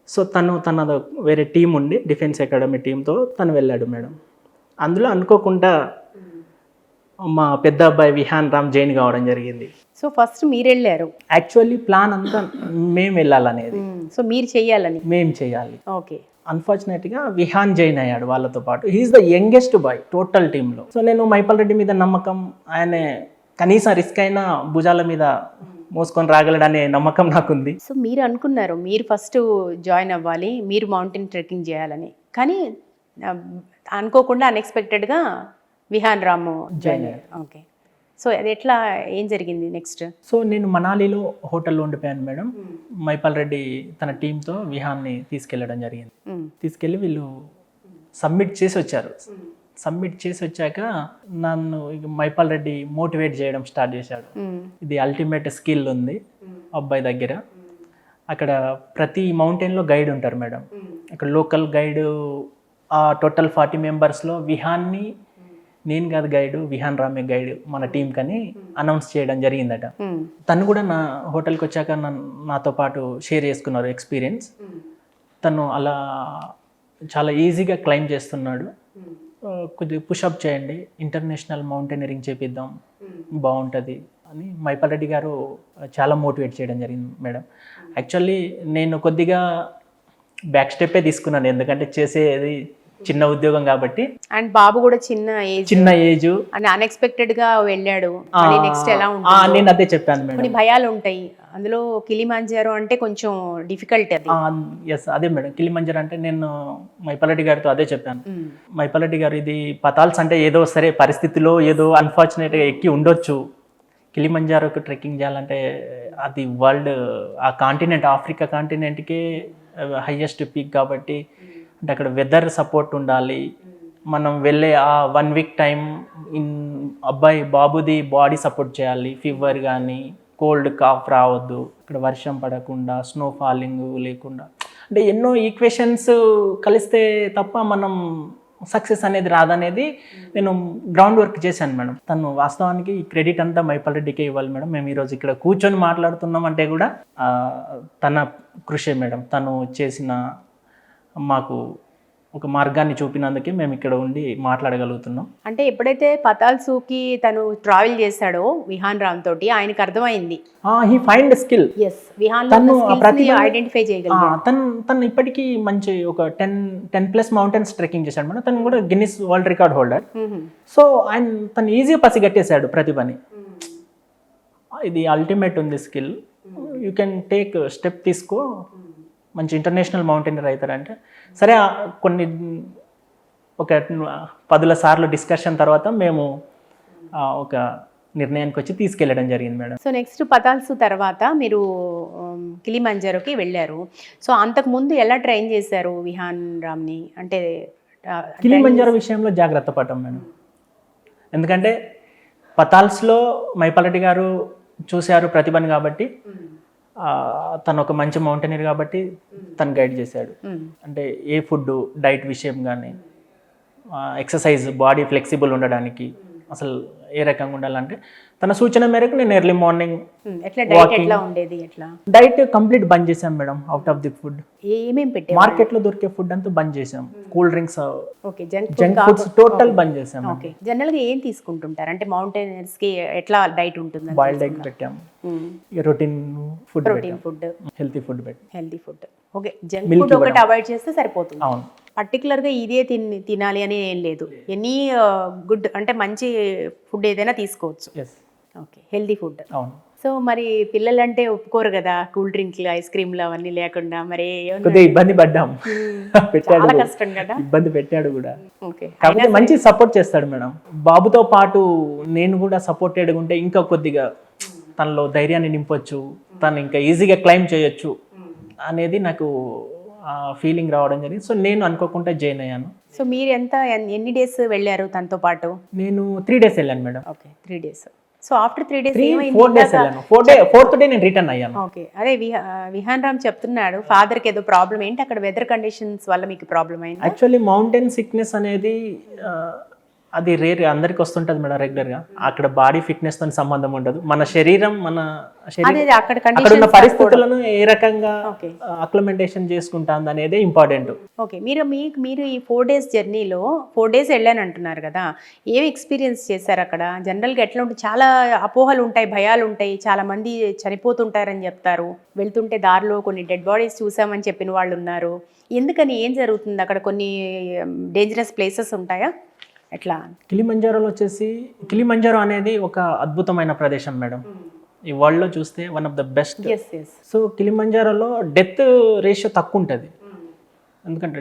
సో తన వేరే టీం ఉండి, డిఫెన్స్ అకాడమీ టీంతో తను వెళ్ళాడు మేడం. అందులో అనుకోకుండా మా పెద్ద అబ్బాయి విహాన్ రామ్ జైన్ కావడం జరిగింది. సో ఫస్ట్ మీరు వెళ్ళారు? యాక్చువల్లీ ప్లాన్ అంతా మేము వెళ్ళాలనేది. సో మీరు చెయ్యాలని? మేము చేయాలి. ఓకే. అన్ఫార్చునేట్గా విహాన్ జైన్ అయ్యాడు వాళ్ళతో పాటు. He's the youngest boy total టీంలో. సో నేను మైపాల్ రెడ్డి మీద నమ్మకం, ఆయన కనీసం రిస్క్ అయినా భుజాల మీద మోసుకొని రాగలడనే నమ్మకం నాకుంది. సో మీరు అనుకున్నారు మీరు ఫస్ట్ జాయిన్ అవ్వాలి, మీరు మౌంటైన్ ట్రెక్కింగ్ చేయాలని. కానీ అనుకోకుండా అన్ఎక్స్పెక్టెడ్గా విహాన్ రామ్ జాయిన్ అయ్యారు. ఓకే. సో అది ఎట్లా, ఏం జరిగింది నెక్స్ట్? సో నేను మనాలిలో హోటల్లో ఉండిపోయాను మేడం. మైపాల్ రెడ్డి తన టీంతో విహాన్ని తీసుకెళ్ళడం జరిగింది. తీసుకెళ్ళి వీళ్ళు సబ్మిట్ చేసి వచ్చారు. సబ్మిట్ చేసి వచ్చాక నన్ను మైపాల్ రెడ్డి మోటివేట్ చేయడం స్టార్ట్ చేశాడు. ఇది అల్టిమేట్ స్కిల్ ఉంది అబ్బాయి దగ్గర. అక్కడ ప్రతి మౌంటైన్లో గైడ్ ఉంటారు మేడం. అక్కడ లోకల్ గైడ్, ఆ టోటల్ 40 మెంబర్స్లో విహాన్ని, నేను కాదు గైడ్, విహాన్ రామే గైడ్ మన టీం కని అనౌన్స్ చేయడం జరిగిందట. తను కూడా నా హోటల్కి వచ్చాక నాతో పాటు షేర్ చేసుకున్నారు ఎక్స్పీరియన్స్. తను అలా చాలా ఈజీగా క్లైమ్ చేస్తున్నాడు. కొద్దిగా పుషప్ చేయండి, ఇంటర్నేషనల్ మౌంటైనరింగ్ చేపిద్దాం, బాగుంటుంది అని మైపాల్ రెడ్డి గారు చాలా మోటివేట్ చేయడం జరిగింది మేడం. యాక్చువల్లీ నేను కొద్దిగా బ్యాక్ స్టెప్పే తీసుకున్నాను, ఎందుకంటే చేసేది చిన్న ఉద్యోగం కాబట్టి. అండ్ బాబు కూడా చిన్న ఏజ్ అండ్ అన్ఎక్స్పెక్టెడ్ గా వెళ్ళాడు. నెక్స్ట్ ఎలా ఉంటుంది? నేను అదే చెప్పాను మేడం. కొన్ని భయాలు ఉంటాయి అందులో. కిలిమంజారో అంటే కొంచెం డిఫికల్ట్ అది. ఎస్, అదే మేడం. కిలిమంజారో అంటే నేను మైపాల్ రెడ్డి గారితో అదే చెప్పాను. మైపాల్ రెడ్డి గారు, ఇది పతాల్స్ అంటే ఏదో సరే పరిస్థితిలో ఏదో అన్ఫార్చునేట్గా ఎక్కి ఉండొచ్చు. కిలిమంజారోకి ట్రెక్కింగ్ చేయాలంటే అది వరల్డ్, ఆ కాంటినెంట్, ఆఫ్రికా కాంటినెంట్కే హైయెస్ట్ పీక్ కాబట్టి, అంటే అక్కడ వెదర్ సపోర్ట్ ఉండాలి. మనం వెళ్ళే ఆ 1 వీక్ టైం బాబుది బాడీ సపోర్ట్ చేయాలి. ఫీవర్ కానీ కోల్డ్ కాఫ్ రావద్దు, ఇక్కడ వర్షం పడకుండా, స్నో ఫాలింగ్ లేకుండా, అంటే ఎన్నో ఈక్వేషన్స్ కలిస్తే తప్ప మనం సక్సెస్ అనేది రాదనేది నేను గ్రౌండ్ వర్క్ చేశాను మేడం. తను వాస్తవానికి ఈ క్రెడిట్ అంతా మైపాల్ రెడ్డికే ఇవ్వాలి మేడం. మేము ఈరోజు ఇక్కడ కూర్చొని మాట్లాడుతున్నాం అంటే కూడా తన కృషే మేడం. తను చేసిన, మాకు ఒక మార్గాన్ని చూపినందుకే మేము ఇక్కడ ఉండి మాట్లాడగలుగుతున్నాం. అంటే ఎప్పుడైతే పతాల్సుకి తను ట్రావెల్ చేశాడో విహాన్ రామ్ తోటి, ఆయనకు అర్థమైంది he find skill. Yes, Vihaan లో ఐడెంటిఫై చేయగలిగాడు. తను ఇప్పటికీ మంచి ఒక 10+ మౌంటైన్స్ ట్రెక్కింగ్ చేశాడు మేడం. తను కూడా Guinness world record holder. So తను ఈజీగా పసిగట్టేశాడు ప్రతిభని. ఇది అల్టిమేట్ ఉంది skill. You can take step తీసుకో, మంచి ఇంటర్నేషనల్ మౌంటైనర్ అవుతారంటే సరే. ఒక 10 సార్లు డిస్కషన్ తర్వాత మేము ఒక నిర్ణయానికి వచ్చి తీసుకెళ్ళడం జరిగింది మేడం. సో నెక్స్ట్ పతాల్సు తర్వాత మీరు కిలిమంజారోకి వెళ్ళారు. సో అంతకు ముందు ఎలా ట్రైన్ చేశారు విహాన్ రామ్ని? అంటే కిలిమంజారో విషయంలో జాగ్రత్త పడ్డాం మేడం. ఎందుకంటే పతాల్స్లో మైపాల్ రెడ్డి గారు చూశారు ప్రతిభని కాబట్టి, తను ఒక మంచి మౌంటైనర్ కాబట్టి తను గైడ్ చేశాడు. అంటే ఏ ఫుడ్, డైట్ విషయం కానీ, ఎక్సర్సైజ్, బాడీ ఫ్లెక్సిబుల్ ఉండడానికి అసలు ఏ రకంగా ఉండాలంటే తన సూచన మేరకు నేను ఎర్లీ మార్నింగ్ డైట్ కంప్లీట్ బంద్ చేసాం madam. Out of the food ఏమేమి పెట్టాం, మార్కెట్ లో దొరికే ఫుడ్ అంతా బంద్ చేసాం. Cool drinks, junk foods total బంద్ చేసాం. జనరల్ గా ఏం తీసుకుంటుంటారు అంటే మౌంటైనర్స్ కి ఎట్లా డైట్ ఉంటుంది? బాయిల్డ్ ఎగ్ పెట్టాము, routine food, healthy food. Okay, junk food ఒకటి అవాయిడ్ చేస్తే సరిపోతుంది. అవును, పర్టికులర్ గా ఇదే తినాలి అని ఏం లేదు. ఎనీ గుడ్ అంటే మంచి ఫుడ్ ఏదైనా తీసుకోవచ్చు. Okay, healthy food. అవును. సో మరి పిల్లలంటే ఒప్పుకోరు కదా, కూల్ డ్రింక్లు, ఐస్ క్రీమ్లు అవన్నీ లేకుండా. మరి కొద్దిగా ఇబ్బంది పడ్డాం, చాలా కష్టం కదా, ఇబ్బంది పెట్టాడు కూడా. ఓకే, కాకపోతే మంచి సపోర్ట్ చేస్తాడు మేడం. బాబుతో పాటు నేను కూడా సపోర్టెడ్గా ఉంటే ఇంకా కొద్దిగా తనలో ధైర్యాన్ని నింపొచ్చు, తను ఇంకా ఈజీగా క్లైమ్ చేయొచ్చు అనేది నాకు ఫీలింగ్ రావడం జరిగింది. సో నేను అనుకోకుండా జాయిన్ అయ్యాను. సో మీరు ఎన్ని డేస్ వెళ్ళారు తనతో పాటు? నేను 3 days వెళ్ళాను madam. Okay, 3 days. So after 3 days 4 days వెళ్ళాను. 4th డే నేను రిటర్న్ అయ్యాను. ఓకే, అదే విహాన్ రామ్ చెప్తున్నాడు ఫాదర్కి ఏదో ప్రాబ్లం. ఏంటి అక్కడ వెదర్ కండిషన్స్ వల్ల మీకు ప్రాబ్లం అయింది? యాక్చువల్లీ మౌంటైన్ సిక్నెస్ అనేది అది రేర్, అందరికి వస్తుంటది మేడం రెగ్యులర్గా. అక్కడ బాడీ ఫిట్నెస్ తో సంబంధం ఉండదు. మన శరీరం అక్కడ ఉన్న పరిస్థితులను ఏ రకంగా అక్లమెంటేషన్ చేసుకుంటుంది అనేది ఇంపార్టెంట్. ఓకే, మీరు ఈ 4 days జర్నీలో 4 days వెళ్ళాను అంటున్నారు కదా, ఏం ఎక్స్పీరియన్స్ చేశారు అక్కడ? జనరల్గా ఎట్లా ఉంటుంది? చాలా అపోహలు ఉంటాయి, భయాలు ఉంటాయి, చాలా మంది చనిపోతుంటారని చెప్తారు. వెళ్తుంటే దారిలో కొన్ని డెడ్ బాడీస్ చూసామని చెప్పిన వాళ్ళు ఉన్నారు. ఎందుకని, ఏం జరుగుతుంది అక్కడ? కొన్ని డేంజరస్ ప్లేసెస్ ఉంటాయా ఎట్లా? కిలిమంజారో అనేది ఒక అద్భుతమైన ప్రదేశం మేడం. ఈ వరల్డ్ లో చూస్తే one of the best. So కిలిమంజారోలో డెత్ రేషియో తక్కువ ఉంటుంది. ఎందుకంటే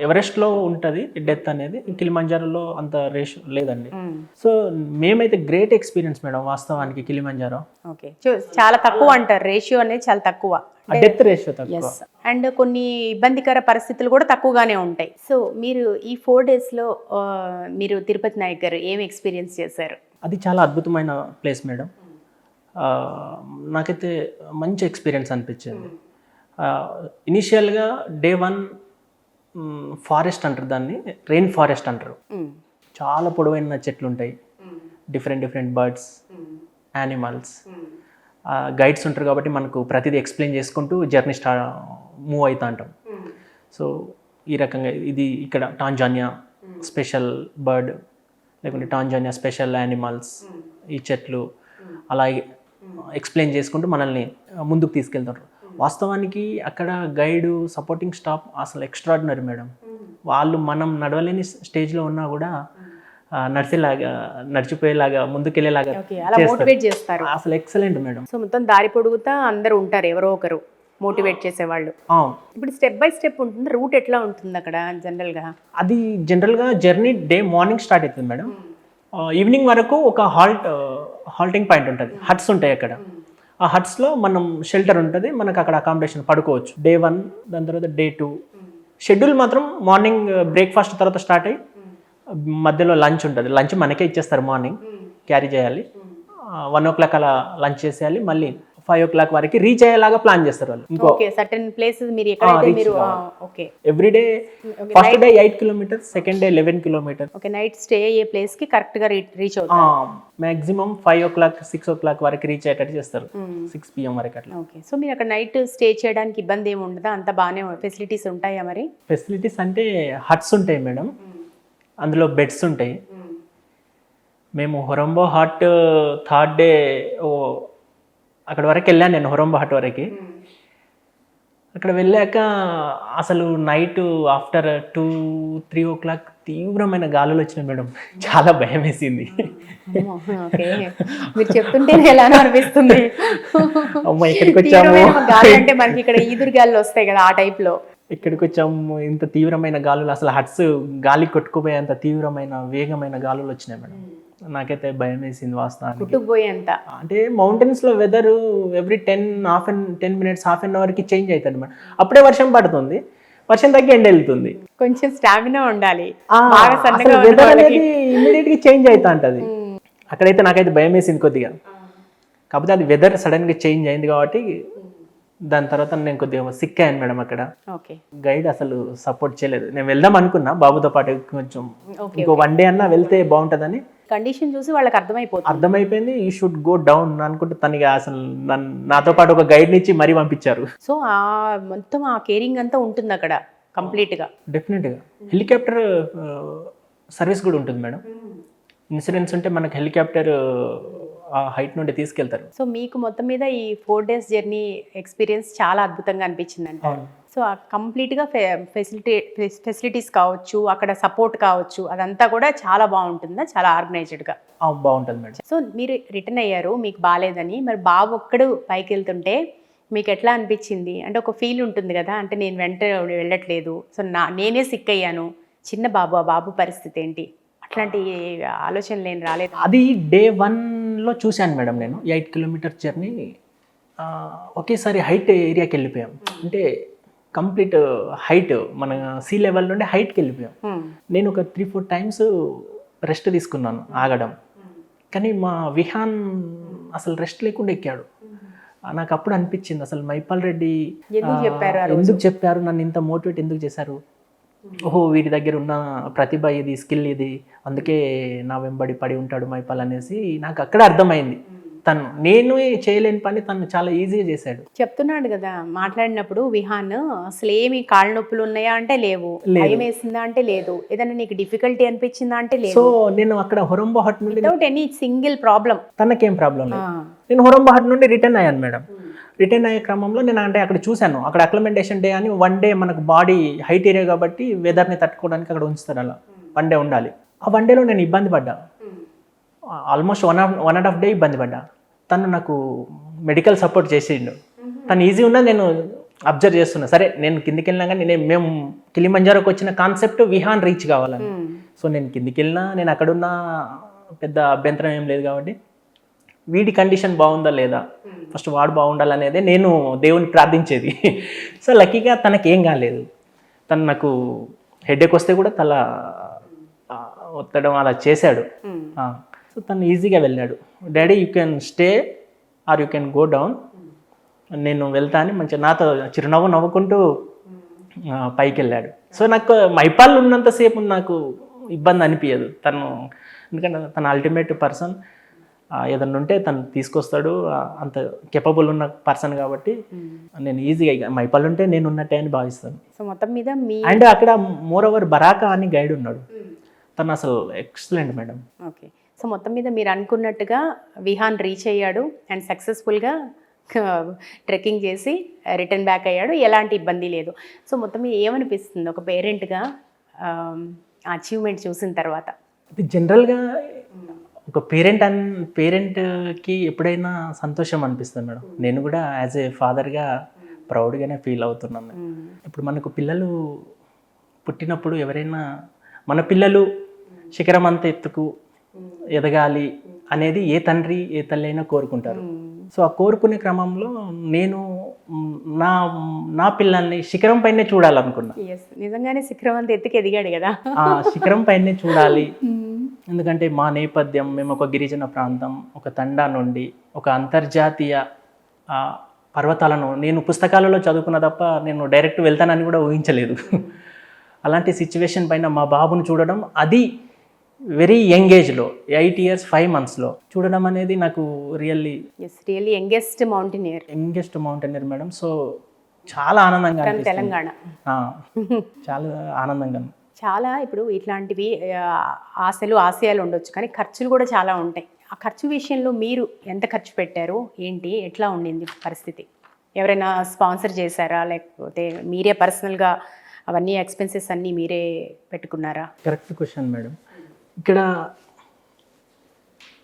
ఎవరెస్ట్ లో ఉంటుంది డెత్ అనేది, కిలిమంజారోలో అంత రేషియో లేదండి. సో మేమైతే గ్రేట్ ఎక్స్పీరియన్స్ మేడం వాస్తవానికి కిలిమంజారో. ఓకే, చాలా తక్కువ అంటారు, రేషియో అనేది చాలా తక్కువ, డెత్ రేషియో తక్కువ. అండ్ కొన్ని ఇబ్బందికర పరిస్థితులు కూడా తక్కువగానే ఉంటాయి. సో మీరు ఈ 4 days లో మీరు తిరుపతి నాయక్ గారు ఏం ఎక్స్పీరియన్స్ చేశారు? అది చాలా అద్భుతమైన ప్లేస్ మేడం. నాకైతే మంచి ఎక్స్పీరియన్స్ అనిపించింది. ఇనిషియల్గా Day 1 ఫారెస్ట్ అంటారు, దాన్ని రెయిన్ ఫారెస్ట్ అంటారు. చాలా పొడవైన చెట్లు ఉంటాయి, డిఫరెంట్ బర్డ్స్, యానిమల్స్. గైడ్స్ ఉంటారు కాబట్టి మనకు ప్రతిదీ ఎక్స్ప్లెయిన్ చేసుకుంటూ జర్నీ మూవ్ అవుతూ ఉంటాం. సో ఈ రకంగా ఇది ఇక్కడ టాంజానియా స్పెషల్ బర్డ్, లేకుంటే టాంజానియా స్పెషల్ యానిమల్స్, ఈ చెట్లు అలా ఎక్స్ప్లెయిన్ చేసుకుంటూ మనల్ని ముందుకు తీసుకెళ్తారు. వాస్తవానికి అక్కడ గైడు సపోర్టింగ్ స్టాఫ్ అసలు ఎక్స్ట్రాడినరీ మేడం. వాళ్ళు మనం నడవలేని స్టేజ్లో ఉన్నా కూడా నడిచిపోయేలాగా ముందుకెళ్ళేలాగా అలా మోటివేట్ చేస్తారు. అసలు ఎక్సలెంట్ మేడం. సో మొత్తం దారి పొడుగుతా అందరూ ఉంటారు, ఎవరో ఒకరు మోటివేట్ చేసేవాళ్ళు. ఇప్పుడు స్టెప్ బై స్టెప్ ఉంటుంది, రూట్ ఎట్లా ఉంటుంది అక్కడ జనరల్గా? అది జనరల్గా జర్నీ మార్నింగ్ స్టార్ట్ అవుతుంది మేడం. ఈవినింగ్ వరకు ఒక హాల్టింగ్ పాయింట్ ఉంటుంది, హట్స్ ఉంటాయి అక్కడ. ఆ హట్స్లో మనం షెల్టర్ ఉంటుంది, మనకు అక్కడ అకామిడేషన్ పడుకోవచ్చు. డే 1, దాని తర్వాత డే 2. షెడ్యూల్ మాత్రం మార్నింగ్ బ్రేక్ఫాస్ట్ తర్వాత స్టార్ట్ అయ్యి మధ్యలో లంచ్ ఉంటుంది. లంచ్ మనకే ఇచ్చేస్తారు, మార్నింగ్ క్యారీ చేయాలి. 1 o'clock అలా లంచ్ చేసేయాలి. మళ్ళీ 5 o'clock వరకు రీచ్ అయ్యేలాగా ప్లాన్ చేస్తారు వాళ్ళు. ఓకే, సర్టెన్ ప్లేసెస్ మీరు ఎక్కడైతే మీరు okay everyday first day 8 kilometers, second day 11 kilometers. Okay, night stay అయ్యే ప్లేస్ కి కరెక్ట్ గా రీచ్ అవుతారు. మాక్సిమం 5 o'clock 6 o'clock వరకు రీచ్ అయ్యేటట్టు చేస్తారు, 6 PM వరకు అట్లా. ఓకే, సో మీరు అక్కడ నైట్ స్టే చేయడానికి ఇబ్బంది ఏమి ఉండదా? అంత బాగానే ఫెసిలిటీస్ ఉంటాయా మరి? ఫెసిలిటీస్ అంటే హట్స్ ఉంటాయి మేడం, అందులో బెడ్స్ ఉంటాయి. మేము హొరంబో హాట్ థర్డ్ డే అక్కడ వరకు వెళ్ళాను నేను, హొరంబో హాట్ వరకు. అక్కడ వెళ్ళాక అసలు నైట్ ఆఫ్టర్ 2-3 o'clock తీవ్రమైన గాలులు వచ్చినాయి మేడం. చాలా భయం వేసింది. మీరు చెప్తుంటే ఎలానో అనిపిస్తుంది. అమ్మ ఇక్కడికి వచ్చాము, గాలి అంటే మనకి ఇక్కడ ఈదురు గాలులు వస్తాయి కదా, ఆ టైప్ లో. ఇక్కడికి వచ్చాము, ఇంత తీవ్రమైన గాలులు, అసలు హట్స్ గాలి కొట్టుకుపోయేంత తీవ్రమైన వేగమైన గాలులు వచ్చినాయి మేడం. నాకైతే భయం వేసింది వాస్తవానికి. అంటే మౌంటైన్స్ లో weather every 10 minutes half an అవర్కి చేంజ్ అవుతుంది మేడం. అప్పుడే వర్షం పడుతుంది, వర్షం తగ్గి ఎండ వెళ్తుంది. కొంచెం స్టామినా ఉండాలి, వెదర్ అనేది ఇమ్మీడియట్ గా చేంజ్ అవుతా ఉంటది. అక్కడైతే నాకైతే భయం వేసింది కొద్దిగా. కాకపోతే అది వెదర్ సడన్ గా చేంజ్ అయింది కాబట్టి దాని తర్వాత నేను కొద్దిగా సిక్ అయ్యాను మేడం అక్కడ. గైడ్ అసలు సపోర్ట్ చేయలేదు. నేను వెళ్దాం అనుకున్నా బాబుతో పాటు, కొంచెం ఇంకో 1 day అన్నా వెళ్తే బాగుంటుందని. కండిషన్ చూసి వాళ్ళకి అర్థమైపోయింది, యూ షుడ్ గో డౌన్ అనుకుంటే తనకి అసలు నాతో పాటు ఒక గైడ్ నుంచి మరీ పంపించారు. సో ఆ మొత్తం ఆ కేరింగ్ అంతా ఉంటుంది అక్కడ కంప్లీట్ గా. డెఫినెట్ గా హెలికాప్టర్ సర్వీస్ కూడా ఉంటుంది మేడం. ఇన్సూరెన్స్ ఉంటే మనకి హెలికాప్టర్ ఆ హైట్ నుండి తీసుకెళ్తారు. సో మీకు మొత్తం మీద ఈ 4 days జర్నీ ఎక్స్పీరియన్స్ చాలా అద్భుతంగా అనిపించింది అంట. సో కంప్లీట్గా ఫెసిలిటీస్ కావచ్చు, అక్కడ సపోర్ట్ కావచ్చు, అదంతా కూడా చాలా బాగుంటుందా? చాలా ఆర్గనైజ్డ్గా బాగుంటుంది మేడం. సో మీరు రిటర్న్ అయ్యారు, మీకు బాగాలేదని. మరి బాబు ఒక్కడు పైకి వెళ్తుంటే మీకు ఎట్లా అనిపించింది? అంటే ఒక ఫీల్ ఉంటుంది కదా, అంటే నేను వెంట వెళ్ళట్లేదు, సో నేనే సిక్ అయ్యాను, చిన్న బాబు, ఆ బాబు పరిస్థితి ఏంటి? అట్లాంటి ఆలోచనలు ఏం రాలేదు? అది డే 1లో చూశాను మేడం నేను. 8 kilometers జర్నీ ఒకేసారి హైట్ ఏరియాకి వెళ్ళిపోయాం. అంటే కంప్లీట్ హైట్, మన సీ లెవెల్ నుండి హైట్కి వెళ్ళిపోయాం. నేను ఒక 3-4 times రెస్ట్ తీసుకున్నాను, ఆగడం. కానీ మా విహాన్ అసలు రెస్ట్ లేకుండా ఎక్కాడు. నాకు అప్పుడు అనిపించింది, అసలు మైపాల్ రెడ్డి ఎందుకు చెప్పారు, నన్ను ఇంత మోటివేట్ ఎందుకు చేశారు? ఓహో, వీరి దగ్గర ఉన్న ప్రతిభ ఇది, స్కిల్ ఇది, అందుకే నా వెంబడి పడి ఉంటాడు మైపాల్ అనేసి నాకు అక్కడ అర్థమైంది. తను నేను చేయలేని పని తను చాలా ఈజీగా చేశాడు. చెప్తున్నాడు కదా మాట్లాడినప్పుడు విహాన్, అసలు ఏమి కాళ్ళ నొప్పులు ఉన్నాయా అంటే లేవు, భయం వేసిందా అంటే లేదు, ఏదైనా నీకు డిఫికల్టీ అనిపించిందా అంటే లేదు. సో నేను అక్కడ హొరంబో హాట్ నుండి వితౌట్ ఎనీ సింగిల్ ప్రాబ్లం, తనకేం ప్రాబ్లం లేదు. నేను హొరంబో హాట్ నుండి రిటర్న్ అయ్యాను మేడం. రిటర్న్ అయ్యే క్రమంలో నేను అంటే అక్కడ చూశాను, అక్కడ అక్లమెంటేషన్ డే అని 1 day మనకు బాడీ హైట్ ఏరియా కాబట్టి వెదర్ని తట్టుకోవడానికి అక్కడ ఉంచుతారు, అలా 1 day ఉండాలి. ఆ 1 dayలో నేను ఇబ్బంది పడ్డా, ఆల్మోస్ట్ 1.5 day ఇబ్బంది పడ్డా. తను నాకు మెడికల్ సపోర్ట్ చేసిండు. తను ఈజీ ఉన్నా నేను అబ్జర్వ్ చేస్తున్నా. సరే నేను కిందికి వెళ్ళినా కానీ మేము కిలిమంజారోకి వచ్చిన కాన్సెప్ట్ విహాన్ రీచ్ కావాలని. సో నేను కిందికి వెళ్ళినా, నేను అక్కడున్న పెద్ద అభ్యంతరం ఏం లేదు కాబట్టి వీడి కండిషన్ బాగుందా లేదా, ఫస్ట్ వాడు బాగుండాలనేదే నేను దేవుని ప్రార్థించేది. సో లక్కీగా తనకేం కాలేదు. తను నాకు హెడేక్ వస్తే కూడా తల ఒత్తడం అలా చేశాడు. సో తను ఈజీగా వెళ్ళాడు. Daddy you can stay are you can go down, నేను వెళ్తా అని మంచిగా నాతో చిరునవ్వు నవ్వుకుంటూ పైకి వెళ్ళాడు. సో నాకు మైపాల్ ఉన్నంతసేపు నాకు ఇబ్బంది అనిపించదు. తను ఎందుకంటే తను అల్టిమేట్ పర్సన్, ఏదన్నా ఉంటే తను తీసుకొస్తాడు, అంత కెపబుల్ ఉన్న పర్సన్ కాబట్టి నేను ఈజీగా మైపాల్ ఉంటే నేను ఉన్నట్టే అని భావిస్తాను. సో మొత్తం మీద అండ్ అక్కడ మోర్ ఓవర్ బరాకా అని గైడ్ ఉన్నాడు, తను అసలు ఎక్సలెంట్ మేడం. ఓకే, సో మొత్తం మీద మీరు అనుకున్నట్టుగా విహాన్ రీచ్ అయ్యాడు అండ్ సక్సెస్ఫుల్గా ట్రెక్కింగ్ చేసి రిటర్న్ బ్యాక్ అయ్యాడు, ఎలాంటి ఇబ్బంది లేదు. సో మొత్తం మీద ఏమనిపిస్తుంది ఒక పేరెంట్గా అచీవ్మెంట్ చూసిన తర్వాత? ఇది జనరల్గా ఒక పేరెంట్కి ఎప్పుడైనా సంతోషం అనిపిస్తుంది మేడం. నేను కూడా యాజ్ ఏ ఫాదర్గా ప్రౌడ్గానే ఫీల్ అవుతున్నాను. ఇప్పుడు మనకు పిల్లలు పుట్టినప్పుడు ఎవరైనా మన పిల్లలు శిఖరం అంత ఎత్తుకు ఎదగాలి అనేది ఏ తండ్రి ఏ తల్లి అయినా కోరుకుంటారు. సో ఆ కోరుకునే క్రమంలో నేను నా పిల్లల్ని శిఖరం పైనే చూడాలనుకున్నా. నిజంగానే శిఖరం అంత ఎత్తుకు ఎదిగాడు కదా. ఆ శిఖరం పైనే చూడాలి. ఎందుకంటే మా నేపథ్యం, మేము ఒక గిరిజన ప్రాంతం, ఒక తండా నుండి ఒక అంతర్జాతీయ పర్వతాలను నేను పుస్తకాలలో చదువుకున్న తప్ప నేను డైరెక్ట్ వెళ్తానని కూడా ఊహించలేదు. అలాంటి సిచ్యువేషన్ పైన మా బాబును చూడడం, అది వెరీ యంగ్ ఏజ్లో 8 years 5 months చూడడం అనేది నాకు really youngest mountaineer madam. So చాలా ఆనందంగా అనిపిస్తుంది. తెలంగాణ చాలా ఆనందంగా. చాలా ఇప్పుడు ఇట్లాంటివి ఆశయాలు ఉండొచ్చు, కానీ ఖర్చులు కూడా చాలా ఉంటాయి. ఆ ఖర్చు విషయంలో మీరు ఎంత ఖర్చు పెట్టారు, ఏంటి, ఎట్లా ఉండింది పరిస్థితి? ఎవరైనా స్పాన్సర్ చేశారా, లేకపోతే మీరే పర్సనల్గా అవన్నీ ఎక్స్పెన్సెస్ అన్నీ మీరే పెట్టుకున్నారా? Correct question madam. ఇక్కడ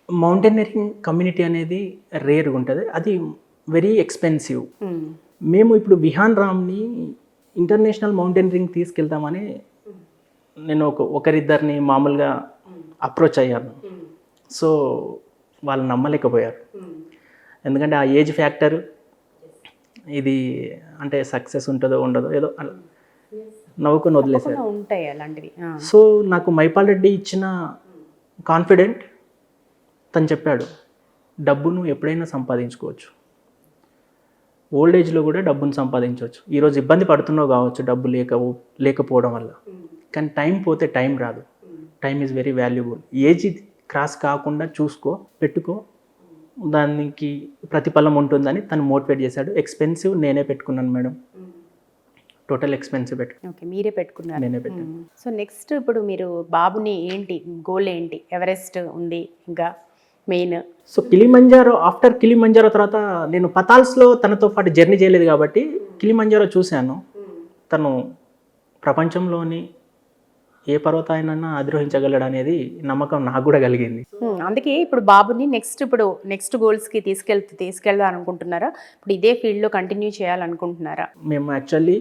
మౌంటైనరింగ్ కమ్యూనిటీ అనేది రేర్గా ఉంటుంది, అది వెరీ ఎక్స్పెన్సివ్. మేము ఇప్పుడు విహాన్ రామ్ని ఇంటర్నేషనల్ మౌంటైనరింగ్ తీసుకెళ్తామని నేను ఒకరిద్దరిని మామూలుగా అప్రోచ్ అయ్యాను. సో వాళ్ళు నమ్మలేకపోయారు. ఎందుకంటే ఆ ఏజ్ ఫ్యాక్టర్, ఇది అంటే సక్సెస్ ఉంటుందో ఉండదో ఏదో నవ్వుకొని వదిలేశారు. ఉంటాయి అలాంటివి. సో నాకు మైపాల్ రెడ్డి ఇచ్చిన కాన్ఫిడెంట్, తను చెప్పాడు డబ్బును ఎప్పుడైనా సంపాదించుకోవచ్చు, ఓల్డ్ ఏజ్లో కూడా డబ్బును సంపాదించవచ్చు. ఈరోజు ఇబ్బంది పడుతున్నావు కావచ్చు డబ్బు లేకపోవడం వల్ల, కానీ టైం పోతే టైం రాదు. Time is very valuable. Age cross కాకుండా చూసుకో, పెట్టుకో, దానికి ప్రతిఫలం ఉంటుందని తను మోటివేట్ చేశాడు. ఎక్స్పెన్సివ్ నేనే పెట్టుకున్నాను మేడం, టోటల్ ఎక్స్పెన్సివ్ ఓకే, మీరే పెట్టుకున్నారు. నేనే పెట్టాను. సో నెక్స్ట్ ఇప్పుడు మీరు బాబుని ఏంటి గోల్ ఏంటి? ఎవరెస్ట్ ఉంది ఇంకా మెయిన్. సో ఆఫ్టర్ కిలిమంజారో తర్వాత నేను పతాల్స్లో తనతో పాటు జర్నీ చేయలేదు కాబట్టి కిలిమంజారో చూశాను. తను ప్రపంచంలోని ఏ పర్వతాన్నైనా అధిరోహించగలడు అనేది నమ్మకం నాకు కూడా కలిగింది. అందుకే ఇప్పుడు బాబుని నెక్స్ట్ గోల్స్కి తీసుకెళ్దాం అనుకుంటున్నారా? ఇప్పుడు ఇదే ఫీల్డ్లో కంటిన్యూ చేయాలనుకుంటున్నారా? మేము యాక్చువల్లీ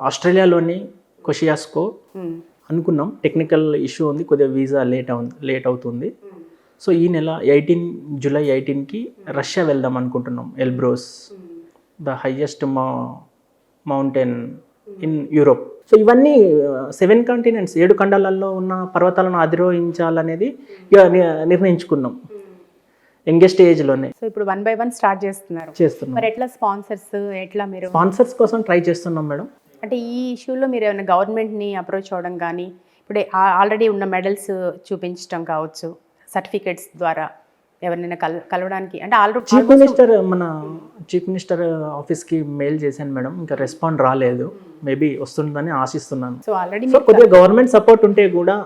ఆస్ట్రేలియాలోని కొషియాస్కో అనుకున్నాం. టెక్నికల్ ఇష్యూ ఉంది, కొద్దిగా వీసా లేట్ అవుతుంది. సో ఈ నెల జూలై 18కి రష్యా వెళ్దాం అనుకుంటున్నాం. Elbrus, the highest mountain in Europe. So ఇవన్నీ 7 continents 7 ఖండాలలో ఉన్న పర్వతాలను అధిరోహించాలనేది నిర్ణయించుకున్నాం యంగెస్ట్ ఏజ్లోనే. సో ఇప్పుడు 1 by 1 స్టార్ట్ చేస్తున్నాం. మరి ఎట్లా స్పాన్సర్స్ కోసం ట్రై చేస్తున్నాం మేడం. అంటే ఈ ఇష్యూలో మీరు ఏమైనా గవర్నమెంట్ని అప్రోచ్ అవ్వడం కానీ, ఇప్పుడు ఆల్రెడీ ఉన్న మెడల్స్ చూపించడం కావచ్చు, సర్టిఫికేట్స్ ద్వారా ఎవరినైనా కలవడానికి, అంటే మన చీఫ్ మినిస్టర్ ఆఫీస్కి మెయిల్ చేశాను మేడం, ఇంకా రెస్పాండ్ రాలేదు. మేబీ వస్తుందని ఆశిస్తున్నాను. సో ఆల్రెడీ కొద్దిగా గవర్నమెంట్ సపోర్ట్ ఉంటే కూడా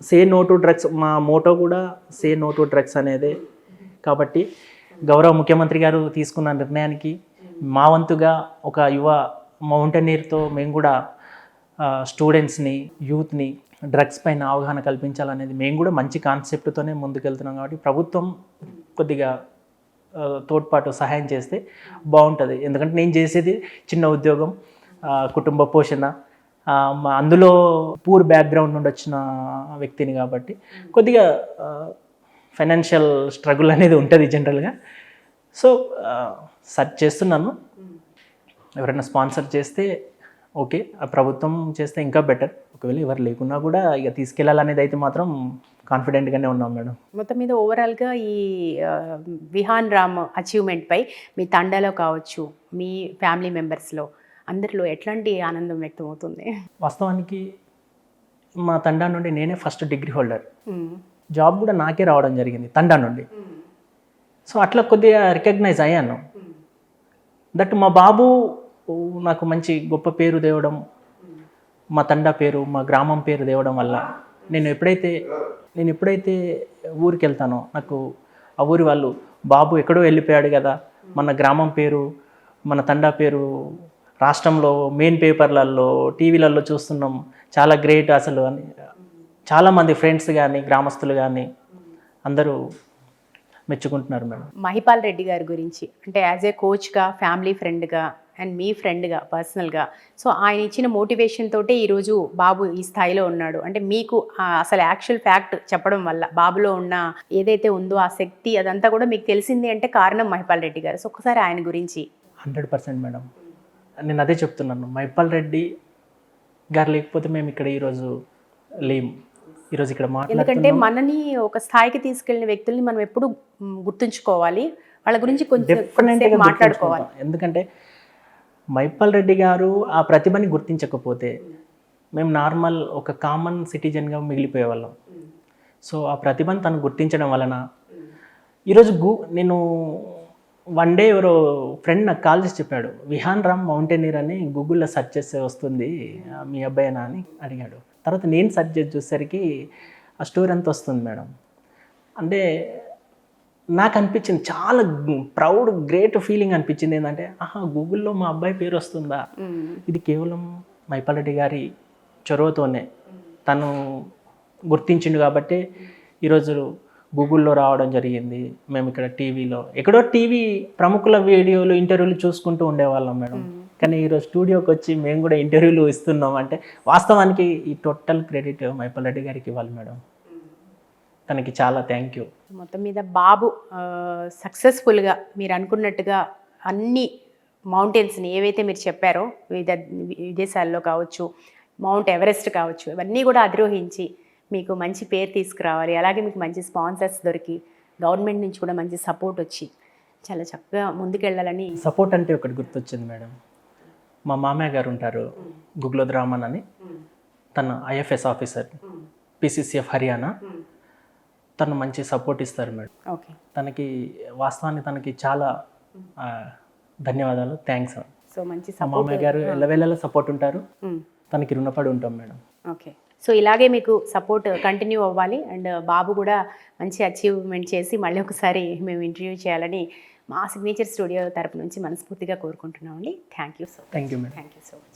సే నో టు డ్రగ్స్, మా మోటో కూడా సే నో టు డ్రగ్స్ అనేదే. కాబట్టి గౌరవ ముఖ్యమంత్రి గారు తీసుకున్న నిర్ణయానికి మా వంతుగా ఒక యువ మౌంటైనీర్తో మేము కూడా స్టూడెంట్స్ని, యూత్ని డ్రగ్స్ పైన అవగాహన కల్పించాలనేది మేము కూడా మంచి కాన్సెప్ట్తోనే ముందుకెళ్తున్నాం. కాబట్టి ప్రభుత్వం కొద్దిగా తోడ్పాటు సహాయం చేస్తే బాగుంటుంది. ఎందుకంటే నేను చేసేది చిన్న ఉద్యోగం, కుటుంబ పోషణ, అందులో పూర్ బ్యాక్గ్రౌండ్ నుండి వచ్చిన వ్యక్తిని కాబట్టి కొద్దిగా ఫైనాన్షియల్ స్ట్రగుల్ అనేది ఉంటుంది జనరల్గా. సో సర్చ్ చేస్తున్నాను. ఎవరైనా స్పాన్సర్ చేస్తే ఓకే, ప్రభుత్వం చేస్తే ఇంకా బెటర్. ఒకవేళ ఎవరు లేకున్నా కూడా ఇక తీసుకెళ్ళాలనేది అయితే మాత్రం కాన్ఫిడెంట్గానే ఉన్నాం మేడం. మొత్తం మీద ఓవరాల్గా ఈ విహాన్ రామ్ అచీవ్మెంట్పై మీ తండాలో కావచ్చు, మీ ఫ్యామిలీ మెంబర్స్లో అందరిలో ఎట్లాంటి ఆనందం వ్యక్తం అవుతుంది? వాస్తవానికి మా తండా నుండి నేనే ఫస్ట్ డిగ్రీ హోల్డర్. జాబ్ కూడా నాకే రావడం జరిగింది తండా నుండి. సో అట్లా కొద్దిగా రికగ్నైజ్ అయ్యాను. దట్ మా బాబు నాకు మంచి గొప్ప పేరు తేవడం, మా తండా పేరు, మా గ్రామం పేరు తేవడం వల్ల నేను ఎప్పుడైతే నేను ఎప్పుడైతే ఊరికి వెళ్తానో నాకు ఆ ఊరి వాళ్ళు బాబు ఎక్కడో వెళ్ళిపోయాడు కదా, మన గ్రామం పేరు మన తండా పేరు రాష్ట్రంలో మెయిన్ పేపర్లలో టీవీలలో చూస్తున్నాం, చాలా గ్రేట్ అసలు అని చాలామంది ఫ్రెండ్స్ కానీ గ్రామస్తులు కానీ అందరూ మెచ్చుకుంటున్నారు మేడం. మహిపాల్ రెడ్డి గారి గురించి అంటే యాజ్ ఏ కోచ్గా, ఫ్యామిలీ ఫ్రెండ్గా అండ్ మీ ఫ్రెండ్గా పర్సనల్గా, సో ఆయన ఇచ్చిన మోటివేషన్ తోటే ఈరోజు బాబు ఈ స్థాయిలో ఉన్నాడు. అంటే మీకు అసలు యాక్చువల్ ఫ్యాక్ట్ చెప్పడం వల్ల బాబులో ఉన్న ఏదైతే ఉందో ఆ శక్తి అదంతా కూడా మీకు తెలిసింది అంటే కారణం మహిపాల్ రెడ్డి గారు. సో ఒక్కసారి ఆయన గురించి. 100% మేడం, నేను అదే చెప్తున్నాను. మహిపాల్ రెడ్డి గారు లేకపోతే మేము ఇక్కడ ఈరోజు లేము. ఈరోజు ఇక్కడ ఎందుకంటే మాట్లాడుతున్నాం. మనని ఒక స్థాయికి తీసుకెళ్లిన వ్యక్తుల్ని మనం ఎప్పుడు గుర్తుంచుకోవాలి, వాళ్ళ గురించి కొంచెం డెఫినెట్గా మాట్లాడుకోవాలి. ఎందుకంటే మహిపాల్ రెడ్డి గారు ఆ ప్రతిభని గుర్తించకపోతే మేము నార్మల్ ఒక కామన్ సిటిజన్గా మిగిలిపోయేవాళ్ళం. సో ఆ ప్రతిభను తను గుర్తించడం వలన ఈరోజు నేను వన్ డే ఎవరో ఫ్రెండ్ నాకు కాల్ చేసి చెప్పాడు, విహాన్ రామ్ మౌంటైనీర్ అని గూగుల్లో సెర్చ్ చేస్తే వస్తుంది, మీ అబ్బాయినా అని అడిగాడు. తర్వాత నేను సెర్చ్ చేసి చూసేసరికి ఆ స్టోరీ అంతా వస్తుంది మేడం. అంటే నాకు అనిపించింది చాలా ప్రౌడ్ గ్రేట్ ఫీలింగ్ అనిపించింది. ఏంటంటే గూగుల్లో మా అబ్బాయి పేరు వస్తుందా, ఇది కేవలం మహిపాల్ రెడ్డి గారి చొరవతోనే తను గుర్తించిండు కాబట్టి ఈరోజు గూగుల్లో రావడం జరిగింది. మేము ఇక్కడ టీవీలో ఎక్కడో టీవీ ప్రముఖుల వీడియోలు ఇంటర్వ్యూలు చూసుకుంటూ ఉండేవాళ్ళం మేడం. కానీ ఈరోజు స్టూడియోకి వచ్చి మేము కూడా ఇంటర్వ్యూలు ఇస్తున్నాం అంటే వాస్తవానికి ఈ టోటల్ క్రెడిట్ మహిపాల్ రెడ్డి గారికి ఇవ్వాలి మేడం. తనకి చాలా థ్యాంక్ యూ. మొత్తం మీద బాబు సక్సెస్ఫుల్గా మీరు అనుకున్నట్టుగా అన్ని మౌంటైన్స్ని ఏవైతే మీరు చెప్పారో విదేశాల్లో కావచ్చు, మౌంట్ ఎవరెస్ట్ కావచ్చు, ఇవన్నీ కూడా అధిరోహించి మీకు మంచి పేరు తీసుకురావాలి. అలాగే మీకు మంచి స్పాన్సర్స్ దొరికి గవర్నమెంట్ నుంచి కూడా మంచి సపోర్ట్ వచ్చి చాలా చక్కగా ముందుకెళ్ళాలని. సపోర్ట్ అంటే ఒకటి గుర్తొచ్చింది మేడం. మా మామయ్య గారు ఉంటారు గుగ్లోద్ రామన్ అని, తను ఐఎఫ్ఎస్ ఆఫీసర్, పిసిసిఎఫ్ హర్యానా. తను మంచి సపోర్ట్ ఇస్తారు మేడం. ఓకే, తనకి వాస్తవానికి తనకి చాలా ధన్యవాదాలు, థ్యాంక్స్. సో మంచి మా మామయ్య గారు ఎల్లవేళలా సపోర్ట్ ఉంటారు, తనకి రుణపడి ఉంటాం మేడం. ఓకే, సో ఇలాగే మీకు సపోర్ట్ కంటిన్యూ అవ్వాలి అండ్ బాబు కూడా మంచి అచీవ్మెంట్ చేసి మళ్ళీ ఒకసారి మేము ఇంటర్వ్యూ చేయాలని మా సిగ్నేచర్ స్టూడియో తరపు నుంచి మనస్ఫూర్తిగా కోరుకుంటున్నామండి. Thank you so much. Thank you madam. Thank you so much.